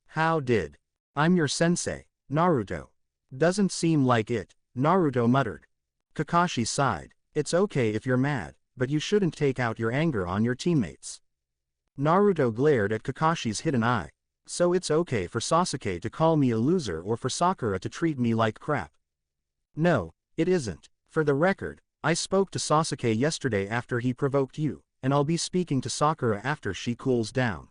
How did? I'm your sensei, Naruto. Doesn't seem like it, Naruto muttered. Kakashi sighed. It's okay if you're mad, but you shouldn't take out your anger on your teammates. Naruto glared at Kakashi's hidden eye. So it's okay for Sasuke to call me a loser or for Sakura to treat me like crap? No, it isn't. For the record, I spoke to Sasuke yesterday after he provoked you, and I'll be speaking to Sakura after she cools down.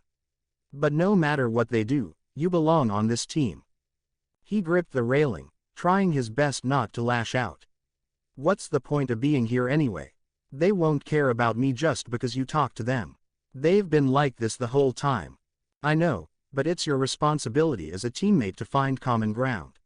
But no matter what they do, you belong on this team. He gripped the railing, trying his best not to lash out. What's the point of being here anyway? They won't care about me just because you talk to them. They've been like this the whole time. I know, but it's your responsibility as a teammate to find common ground.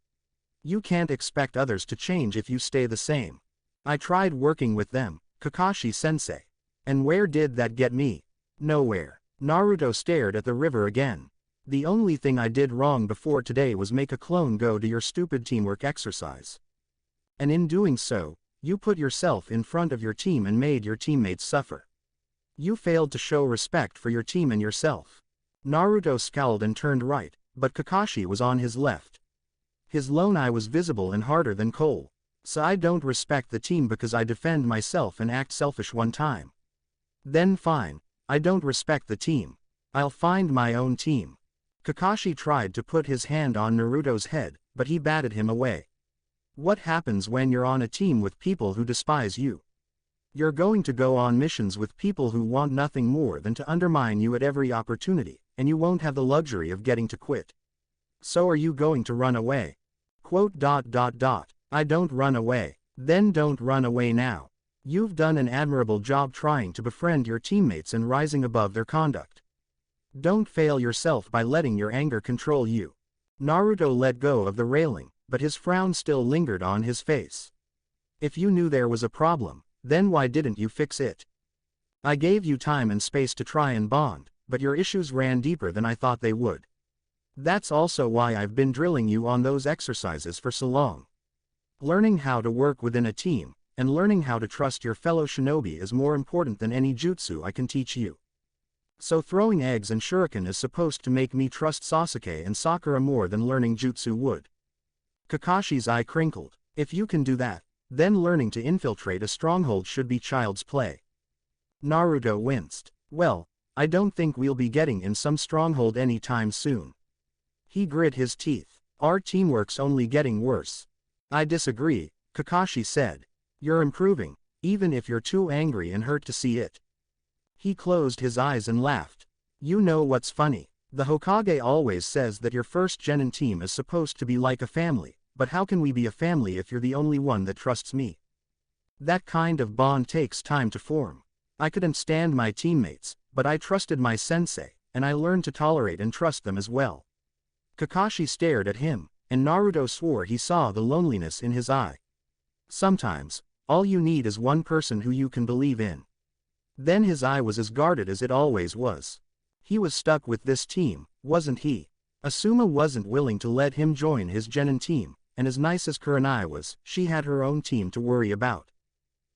You can't expect others to change if you stay the same. I tried working with them, Kakashi-sensei. And where did that get me? Nowhere. Naruto stared at the river again. The only thing I did wrong before today was make a clone go to your stupid teamwork exercise. And in doing so, you put yourself in front of your team and made your teammates suffer. You failed to show respect for your team and yourself. Naruto scowled and turned right, but Kakashi was on his left. His lone eye was visible and harder than coal. So I don't respect the team because I defend myself and act selfish one time. Then fine, I don't respect the team. I'll find my own team. Kakashi tried to put his hand on Naruto's head, but he batted him away. What happens when you're on a team with people who despise you? You're going to go on missions with people who want nothing more than to undermine you at every opportunity, and you won't have the luxury of getting to quit. So are you going to run away? I don't run away. Then don't run away now. You've done an admirable job trying to befriend your teammates and rising above their conduct. Don't fail yourself by letting your anger control you. Naruto let go of the railing, but his frown still lingered on his face. If you knew there was a problem, then why didn't you fix it? I gave you time and space to try and bond, but your issues ran deeper than I thought they would. That's also why I've been drilling you on those exercises for so long. Learning how to work within a team, and learning how to trust your fellow shinobi is more important than any jutsu I can teach you. So throwing eggs and shuriken is supposed to make me trust Sasuke and Sakura more than learning jutsu would. Kakashi's eye crinkled. If you can do that, then learning to infiltrate a stronghold should be child's play. Naruto winced. Well, I don't think we'll be getting in some stronghold anytime soon. He grit his teeth. Our teamwork's only getting worse. I disagree, Kakashi said. You're improving, even if you're too angry and hurt to see it. He closed his eyes and laughed. You know what's funny? The Hokage always says that your first genin team is supposed to be like a family, but how can we be a family if you're the only one that trusts me? That kind of bond takes time to form. I couldn't stand my teammates, but I trusted my sensei, and I learned to tolerate and trust them as well. Kakashi stared at him, and Naruto swore he saw the loneliness in his eye. Sometimes, all you need is one person who you can believe in. Then his eye was as guarded as it always was. He was stuck with this team, wasn't he? Asuma wasn't willing to let him join his genin team, and as nice as Kurenai was, she had her own team to worry about.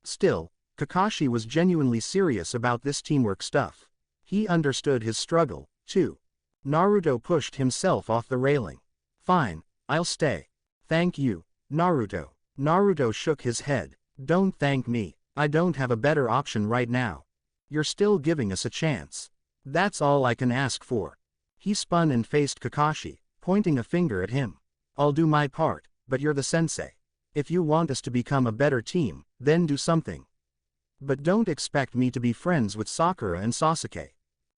Still, Kakashi was genuinely serious about this teamwork stuff. He understood his struggle, too. Naruto pushed himself off the railing. Fine, I'll stay. Thank you, Naruto. Naruto shook his head. Don't thank me. I don't have a better option right now. You're still giving us a chance. That's all I can ask for. He spun and faced Kakashi, pointing a finger at him. I'll do my part, but you're the sensei. If you want us to become a better team, then do something. But don't expect me to be friends with Sakura and Sasuke.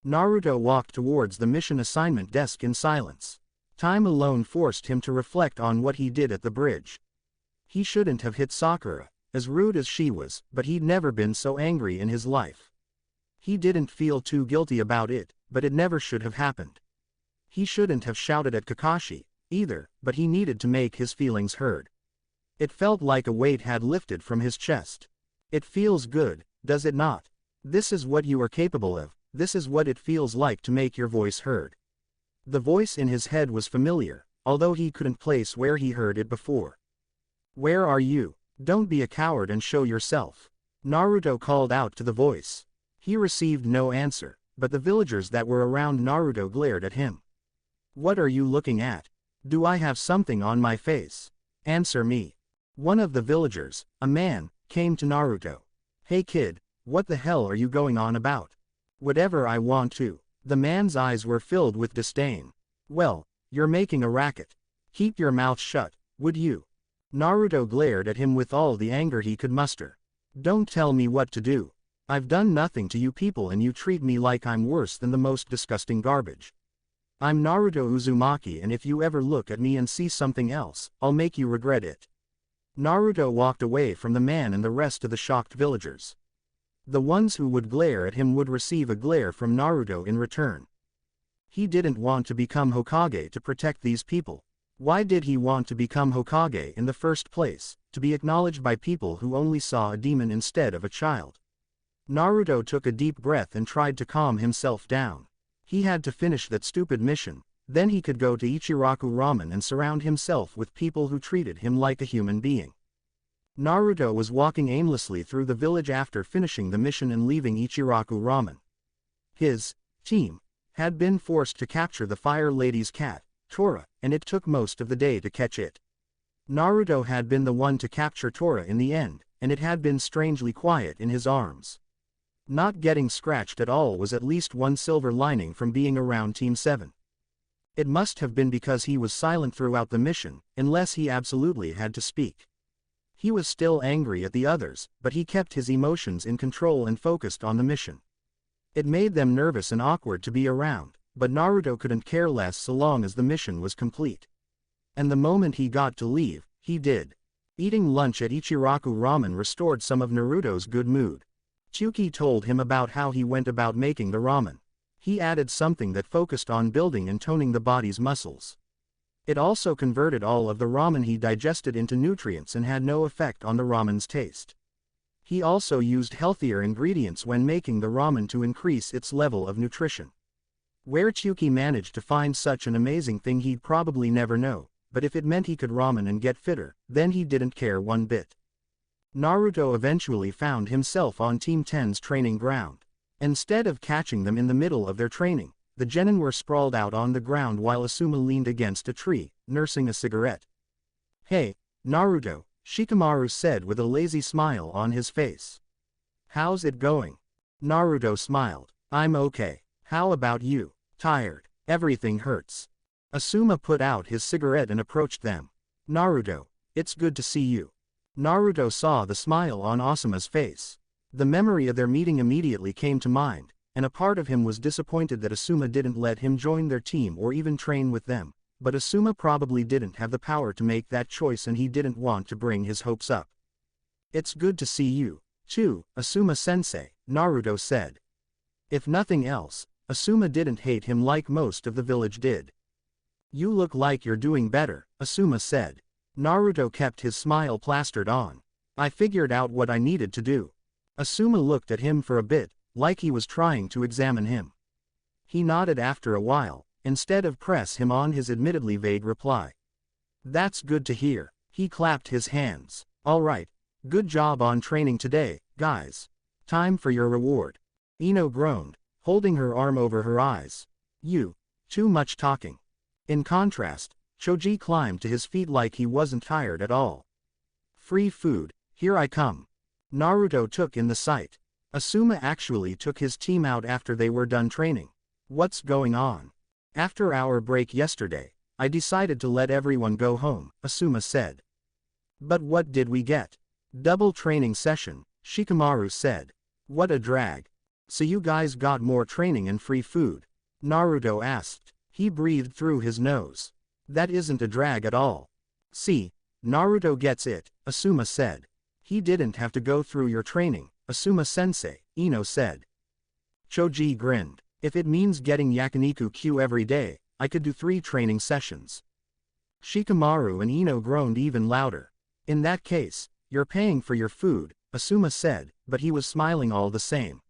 Naruto walked towards the mission assignment desk in silence. Time alone forced him to reflect on what he did at the bridge. He shouldn't have hit Sakura, as rude as she was, but he'd never been so angry in his life. He didn't feel too guilty about it, but it never should have happened. He shouldn't have shouted at Kakashi, either, but he needed to make his feelings heard. It felt like a weight had lifted from his chest. It feels good, does it not? This is what you are capable of, this is what it feels like to make your voice heard. The voice in his head was familiar, although he couldn't place where he heard it before. Where are you? Don't be a coward and show yourself. Naruto called out to the voice. He received no answer, but the villagers that were around Naruto glared at him. What are you looking at? Do I have something on my face? Answer me. One of the villagers, a man, came to Naruto. Hey kid, what the hell are you going on about? Whatever I want to. The man's eyes were filled with disdain. Well, you're making a racket. Keep your mouth shut, would you? Naruto glared at him with all the anger he could muster. Don't tell me what to do. I've done nothing to you people and you treat me like I'm worse than the most disgusting garbage. I'm Naruto Uzumaki and if you ever look at me and see something else, I'll make you regret it. Naruto walked away from the man and the rest of the shocked villagers. The ones who would glare at him would receive a glare from Naruto in return. He didn't want to become Hokage to protect these people. Why did he want to become Hokage in the first place? To be acknowledged by people who only saw a demon instead of a child. Naruto took a deep breath and tried to calm himself down. He had to finish that stupid mission, then he could go to Ichiraku Ramen and surround himself with people who treated him like a human being. Naruto was walking aimlessly through the village after finishing the mission and leaving Ichiraku Ramen. His team had been forced to capture the Fire Lady's cat, Tora, and it took most of the day to catch it. Naruto had been the one to capture Tora in the end, and it had been strangely quiet in his arms. Not getting scratched at all was at least one silver lining from being around Team 7. It must have been because he was silent throughout the mission, unless he absolutely had to speak. He was still angry at the others, but he kept his emotions in control and focused on the mission. It made them nervous and awkward to be around, but Naruto couldn't care less so long as the mission was complete. And the moment he got to leave, he did. Eating lunch at Ichiraku Ramen restored some of Naruto's good mood. Chuki told him about how he went about making the ramen. He added something that focused on building and toning the body's muscles. It also converted all of the ramen he digested into nutrients and had no effect on the ramen's taste. He also used healthier ingredients when making the ramen to increase its level of nutrition. Where Chuki managed to find such an amazing thing he'd probably never know, but if it meant he could ramen and get fitter, then he didn't care one bit. Naruto eventually found himself on Team 10's training ground. Instead of catching them in the middle of their training, the genin were sprawled out on the ground while Asuma leaned against a tree, nursing a cigarette. "Hey, Naruto," Shikamaru said with a lazy smile on his face. "How's it going?" Naruto smiled. "I'm okay. How about you?" "Tired. Everything hurts." Asuma put out his cigarette and approached them. "Naruto, it's good to see you." Naruto saw the smile on Asuma's face. The memory of their meeting immediately came to mind, and a part of him was disappointed that Asuma didn't let him join their team or even train with them, but Asuma probably didn't have the power to make that choice and he didn't want to bring his hopes up. "It's good to see you, too, Asuma-sensei," Naruto said. If nothing else, Asuma didn't hate him like most of the village did. "You look like you're doing better," Asuma said. Naruto kept his smile plastered on. "I figured out what I needed to do." Asuma looked at him for a bit, like he was trying to examine him. He nodded after a while, instead of press him on his admittedly vague reply. "That's good to hear." He clapped his hands. "All right, good job on training today, guys. Time for your reward." Ino groaned, holding her arm over her eyes. "You, too much talking." In contrast, Choji climbed to his feet like he wasn't tired at all. "Free food, here I come." Naruto took in the sight. Asuma actually took his team out after they were done training. "What's going on?" "After our break yesterday, I decided to let everyone go home," Asuma said. "But what did we get?" "Double training session," Shikamaru said. "What a drag." "So you guys got more training and free food?" Naruto asked. He breathed through his nose. "That isn't a drag at all." "See, Naruto gets it," Asuma said. "He didn't have to go through your training, Asuma-sensei," Ino said. Choji grinned. "If it means getting yakiniku Q every day, I could do 3 training sessions." Shikamaru and Ino groaned even louder. "In that case, you're paying for your food," Asuma said, but he was smiling all the same.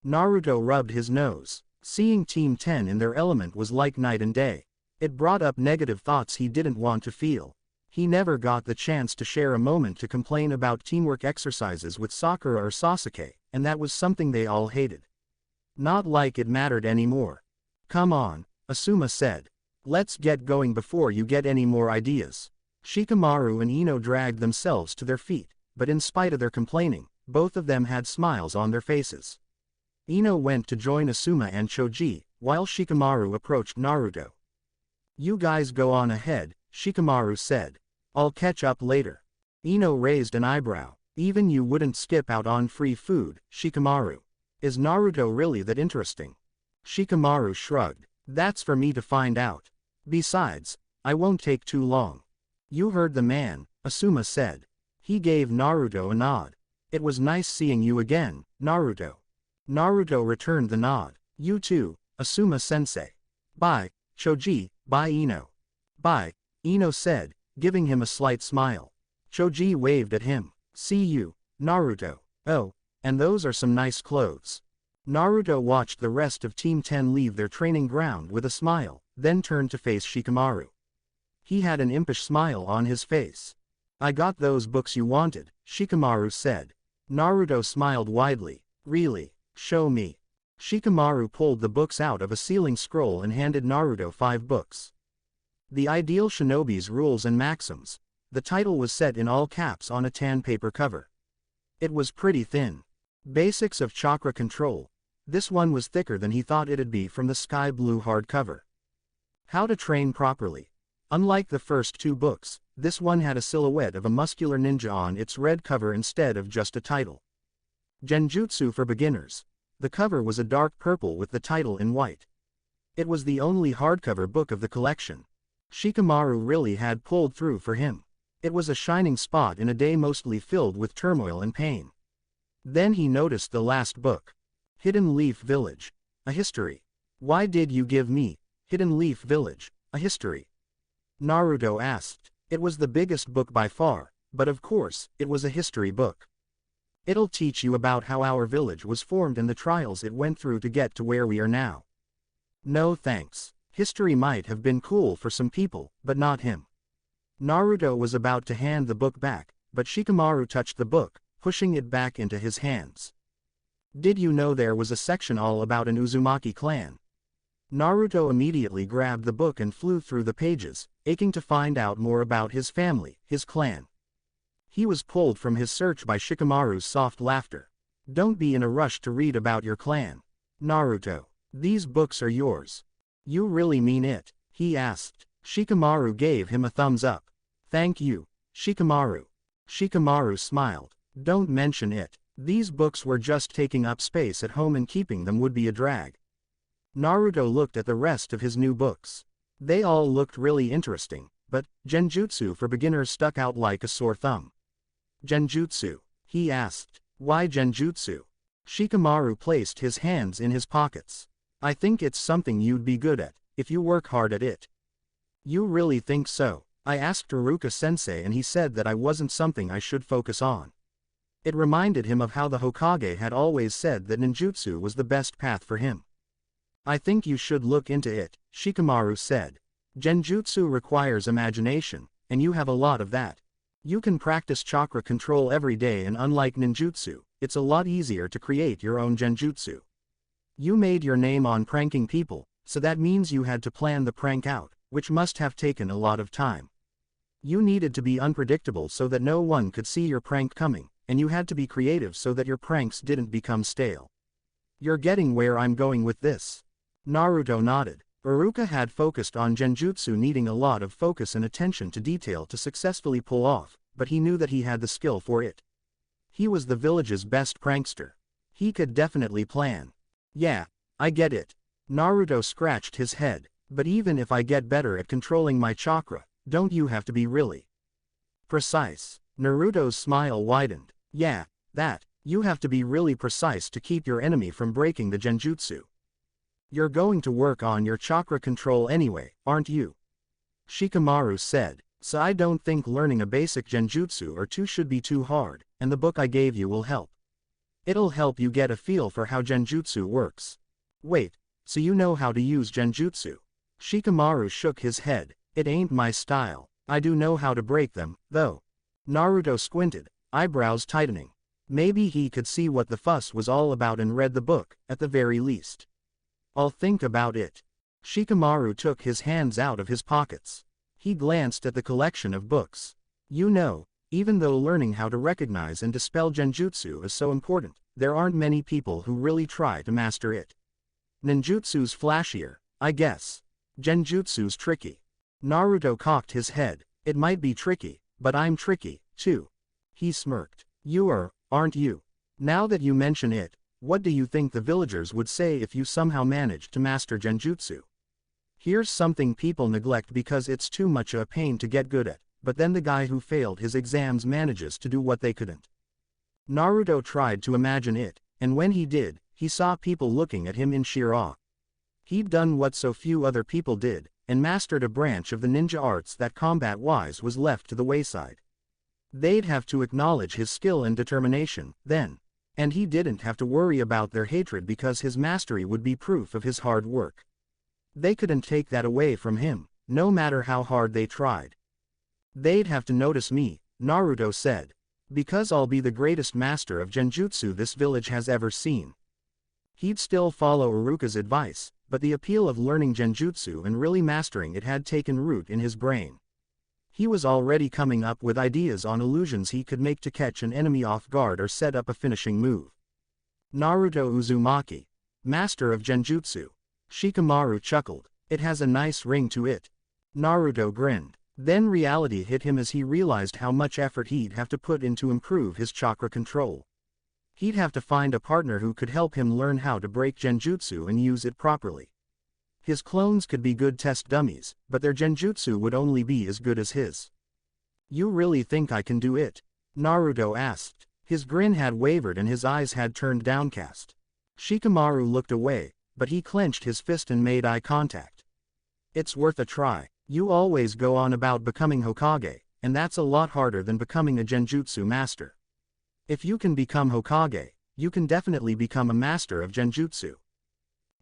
Naruto rubbed his nose. Seeing Team 10 in their element was like night and day. It brought up negative thoughts he didn't want to feel. He never got the chance to share a moment to complain about teamwork exercises with Sakura or Sasuke, and that was something they all hated. Not like it mattered anymore. "Come on," Asuma said. "Let's get going before you get any more ideas." Shikamaru and Ino dragged themselves to their feet, but in spite of their complaining, both of them had smiles on their faces. Ino went to join Asuma and Choji, while Shikamaru approached Naruto. "You guys go on ahead," Shikamaru said. "I'll catch up later." Ino raised an eyebrow. "Even you wouldn't skip out on free food, Shikamaru. Is Naruto really that interesting?" Shikamaru shrugged. "That's for me to find out. Besides, I won't take too long." "You heard the man," Asuma said. He gave Naruto a nod. "It was nice seeing you again, Naruto." Naruto returned the nod. "You too, Asuma-sensei." "Bye, Choji, bye Ino." "Bye," Ino said, giving him a slight smile. Choji waved at him. "See you, Naruto." "Oh, and those are some nice clothes." Naruto watched the rest of Team 10 leave their training ground with a smile, then turned to face Shikamaru. He had an impish smile on his face. "I got those books you wanted," Shikamaru said. Naruto smiled widely. "Really? Show me." Shikamaru pulled the books out of a sealing scroll and handed Naruto 5 books. The Ideal Shinobi's Rules and Maxims. The title was set in all caps on a tan paper cover. It was pretty thin. Basics of Chakra Control. This one was thicker than he thought it'd be from the sky blue hardcover. How to Train Properly. Unlike the first 2 books, this one had a silhouette of a muscular ninja on its red cover instead of just a title. Genjutsu for Beginners. The cover was a dark purple with the title in white. It was the only hardcover book of the collection. Shikamaru really had pulled through for him. It was a shining spot in a day mostly filled with turmoil and pain. Then he noticed the last book. Hidden Leaf Village. A History. "Why did you give me Hidden Leaf Village, a history?" Naruto asked. It was the biggest book by far, but of course, it was a history book. "It'll teach you about how our village was formed and the trials it went through to get to where we are now." No thanks. History might have been cool for some people, but not him. Naruto was about to hand the book back, but Shikamaru touched the book, pushing it back into his hands. Did you know there was a section all about an Uzumaki clan? Naruto immediately grabbed the book and flew through the pages, aching to find out more about his family, his clan. He was pulled from his search by Shikamaru's soft laughter. Don't be in a rush to read about your clan. Naruto, these books are yours. You really mean it? He asked. Shikamaru gave him a thumbs up. Thank you, Shikamaru. Shikamaru smiled. Don't mention it. These books were just taking up space at home and keeping them would be a drag. Naruto looked at the rest of his new books. They all looked really interesting, but Genjutsu for beginners stuck out like a sore thumb. Genjutsu? He asked. Why Genjutsu? Shikamaru placed his hands in his pockets. I think it's something you'd be good at, if you work hard at it. You really think so? I asked Iruka-sensei and he said that I wasn't something I should focus on. It reminded him of how the Hokage had always said that ninjutsu was the best path for him. I think you should look into it, Shikamaru said. Genjutsu requires imagination, and you have a lot of that. You can practice chakra control every day, and unlike ninjutsu, it's a lot easier to create your own genjutsu. You made your name on pranking people, so that means you had to plan the prank out, which must have taken a lot of time. You needed to be unpredictable so that no one could see your prank coming, and you had to be creative so that your pranks didn't become stale. You're getting where I'm going with this. Naruto nodded. Iruka had focused on genjutsu needing a lot of focus and attention to detail to successfully pull off, but he knew that he had the skill for it. He was the village's best prankster. He could definitely plan. Yeah, I get it. Naruto scratched his head. But even if I get better at controlling my chakra, don't you have to be really precise? Naruto's smile widened. Yeah, that. You have to be really precise to keep your enemy from breaking the genjutsu. You're going to work on your chakra control anyway, aren't you? Shikamaru said. So I don't think learning a basic genjutsu or two should be too hard, and the book I gave you will help. It'll help you get a feel for how genjutsu works. Wait, so you know how to use genjutsu? Shikamaru shook his head. It ain't my style. I do know how to break them, though. Naruto squinted, eyebrows tightening. Maybe he could see what the fuss was all about and read the book, at the very least. I'll think about it. Shikamaru took his hands out of his pockets. He glanced at the collection of books. You know, even though learning how to recognize and dispel genjutsu is so important, there aren't many people who really try to master it. Ninjutsu's flashier, I guess. Genjutsu's tricky. Naruto cocked his head. It might be tricky, but I'm tricky, too. He smirked. You aren't you? Now that you mention it, what do you think the villagers would say if you somehow managed to master genjutsu? Here's something people neglect because it's too much a pain to get good at, but then the guy who failed his exams manages to do what they couldn't. Naruto tried to imagine it, and when he did, he saw people looking at him in sheer awe. He'd done what so few other people did, and mastered a branch of the ninja arts that combat-wise was left to the wayside. They'd have to acknowledge his skill and determination, then. And he didn't have to worry about their hatred because his mastery would be proof of his hard work. They couldn't take that away from him, no matter how hard they tried. They'd have to notice me, Naruto said. Because I'll be the greatest master of genjutsu this village has ever seen. He'd still follow Iruka's advice, but the appeal of learning genjutsu and really mastering it had taken root in his brain. He was already coming up with ideas on illusions he could make to catch an enemy off guard or set up a finishing move. Naruto Uzumaki. Master of Genjutsu. Shikamaru chuckled. It has a nice ring to it. Naruto grinned. Then reality hit him as he realized how much effort he'd have to put in to improve his chakra control. He'd have to find a partner who could help him learn how to break genjutsu and use it properly. His clones could be good test dummies, but their genjutsu would only be as good as his. You really think I can do it? Naruto asked. His grin had wavered and his eyes had turned downcast. Shikamaru looked away, but he clenched his fist and made eye contact. It's worth a try. You always go on about becoming Hokage, and that's a lot harder than becoming a genjutsu master. If you can become Hokage, you can definitely become a master of genjutsu.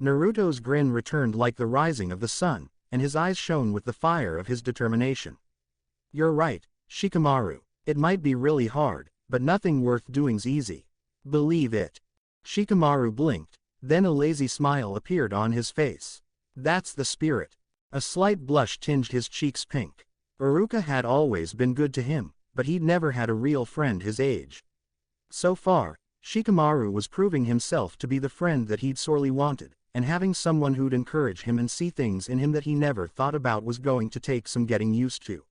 Naruto's grin returned like the rising of the sun, and his eyes shone with the fire of his determination. You're right, Shikamaru. It might be really hard, but nothing worth doing's easy. Believe it. Shikamaru blinked, then a lazy smile appeared on his face. That's the spirit. A slight blush tinged his cheeks pink. Iruka had always been good to him, but he'd never had a real friend his age. So far, Shikamaru was proving himself to be the friend that he'd sorely wanted, and having someone who'd encourage him and see things in him that he never thought about was going to take some getting used to.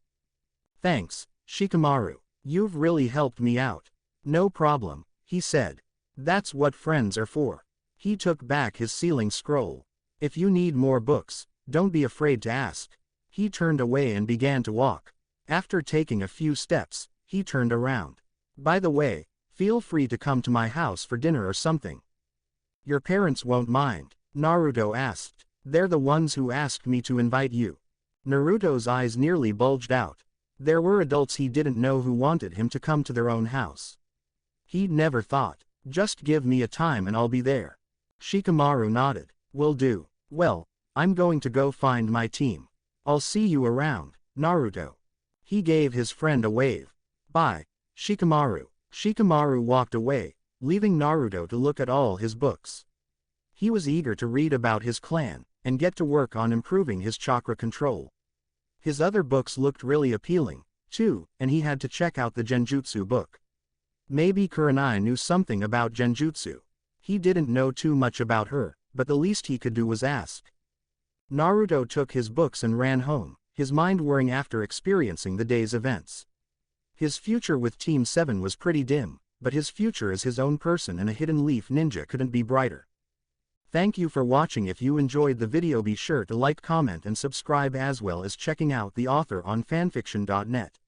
Thanks, Shikamaru. You've really helped me out. No problem, he said. That's what friends are for. He took back his sealing scroll. If you need more books, don't be afraid to ask. He turned away and began to walk. After taking a few steps, he turned around. By the way, feel free to come to my house for dinner or something. Your parents won't mind, Naruto asked. They're the ones who asked me to invite you. Naruto's eyes nearly bulged out. There were adults he didn't know who wanted him to come to their own house. He'd never thought. Just give me a time and I'll be there. Shikamaru nodded. Will do. Well, I'm going to go find my team. I'll see you around, Naruto. He gave his friend a wave. Bye, Shikamaru. Shikamaru walked away, leaving Naruto to look at all his books. He was eager to read about his clan, and get to work on improving his chakra control. His other books looked really appealing, too, and he had to check out the Genjutsu book. Maybe Kurenai knew something about Genjutsu. He didn't know too much about her, but the least he could do was ask. Naruto took his books and ran home, his mind whirring after experiencing the day's events. His future with Team 7 was pretty dim, but his future as his own person and a hidden leaf ninja couldn't be brighter. Thank you for watching. If you enjoyed the video, be sure to like, comment and subscribe, as well as checking out the author on fanfiction.net.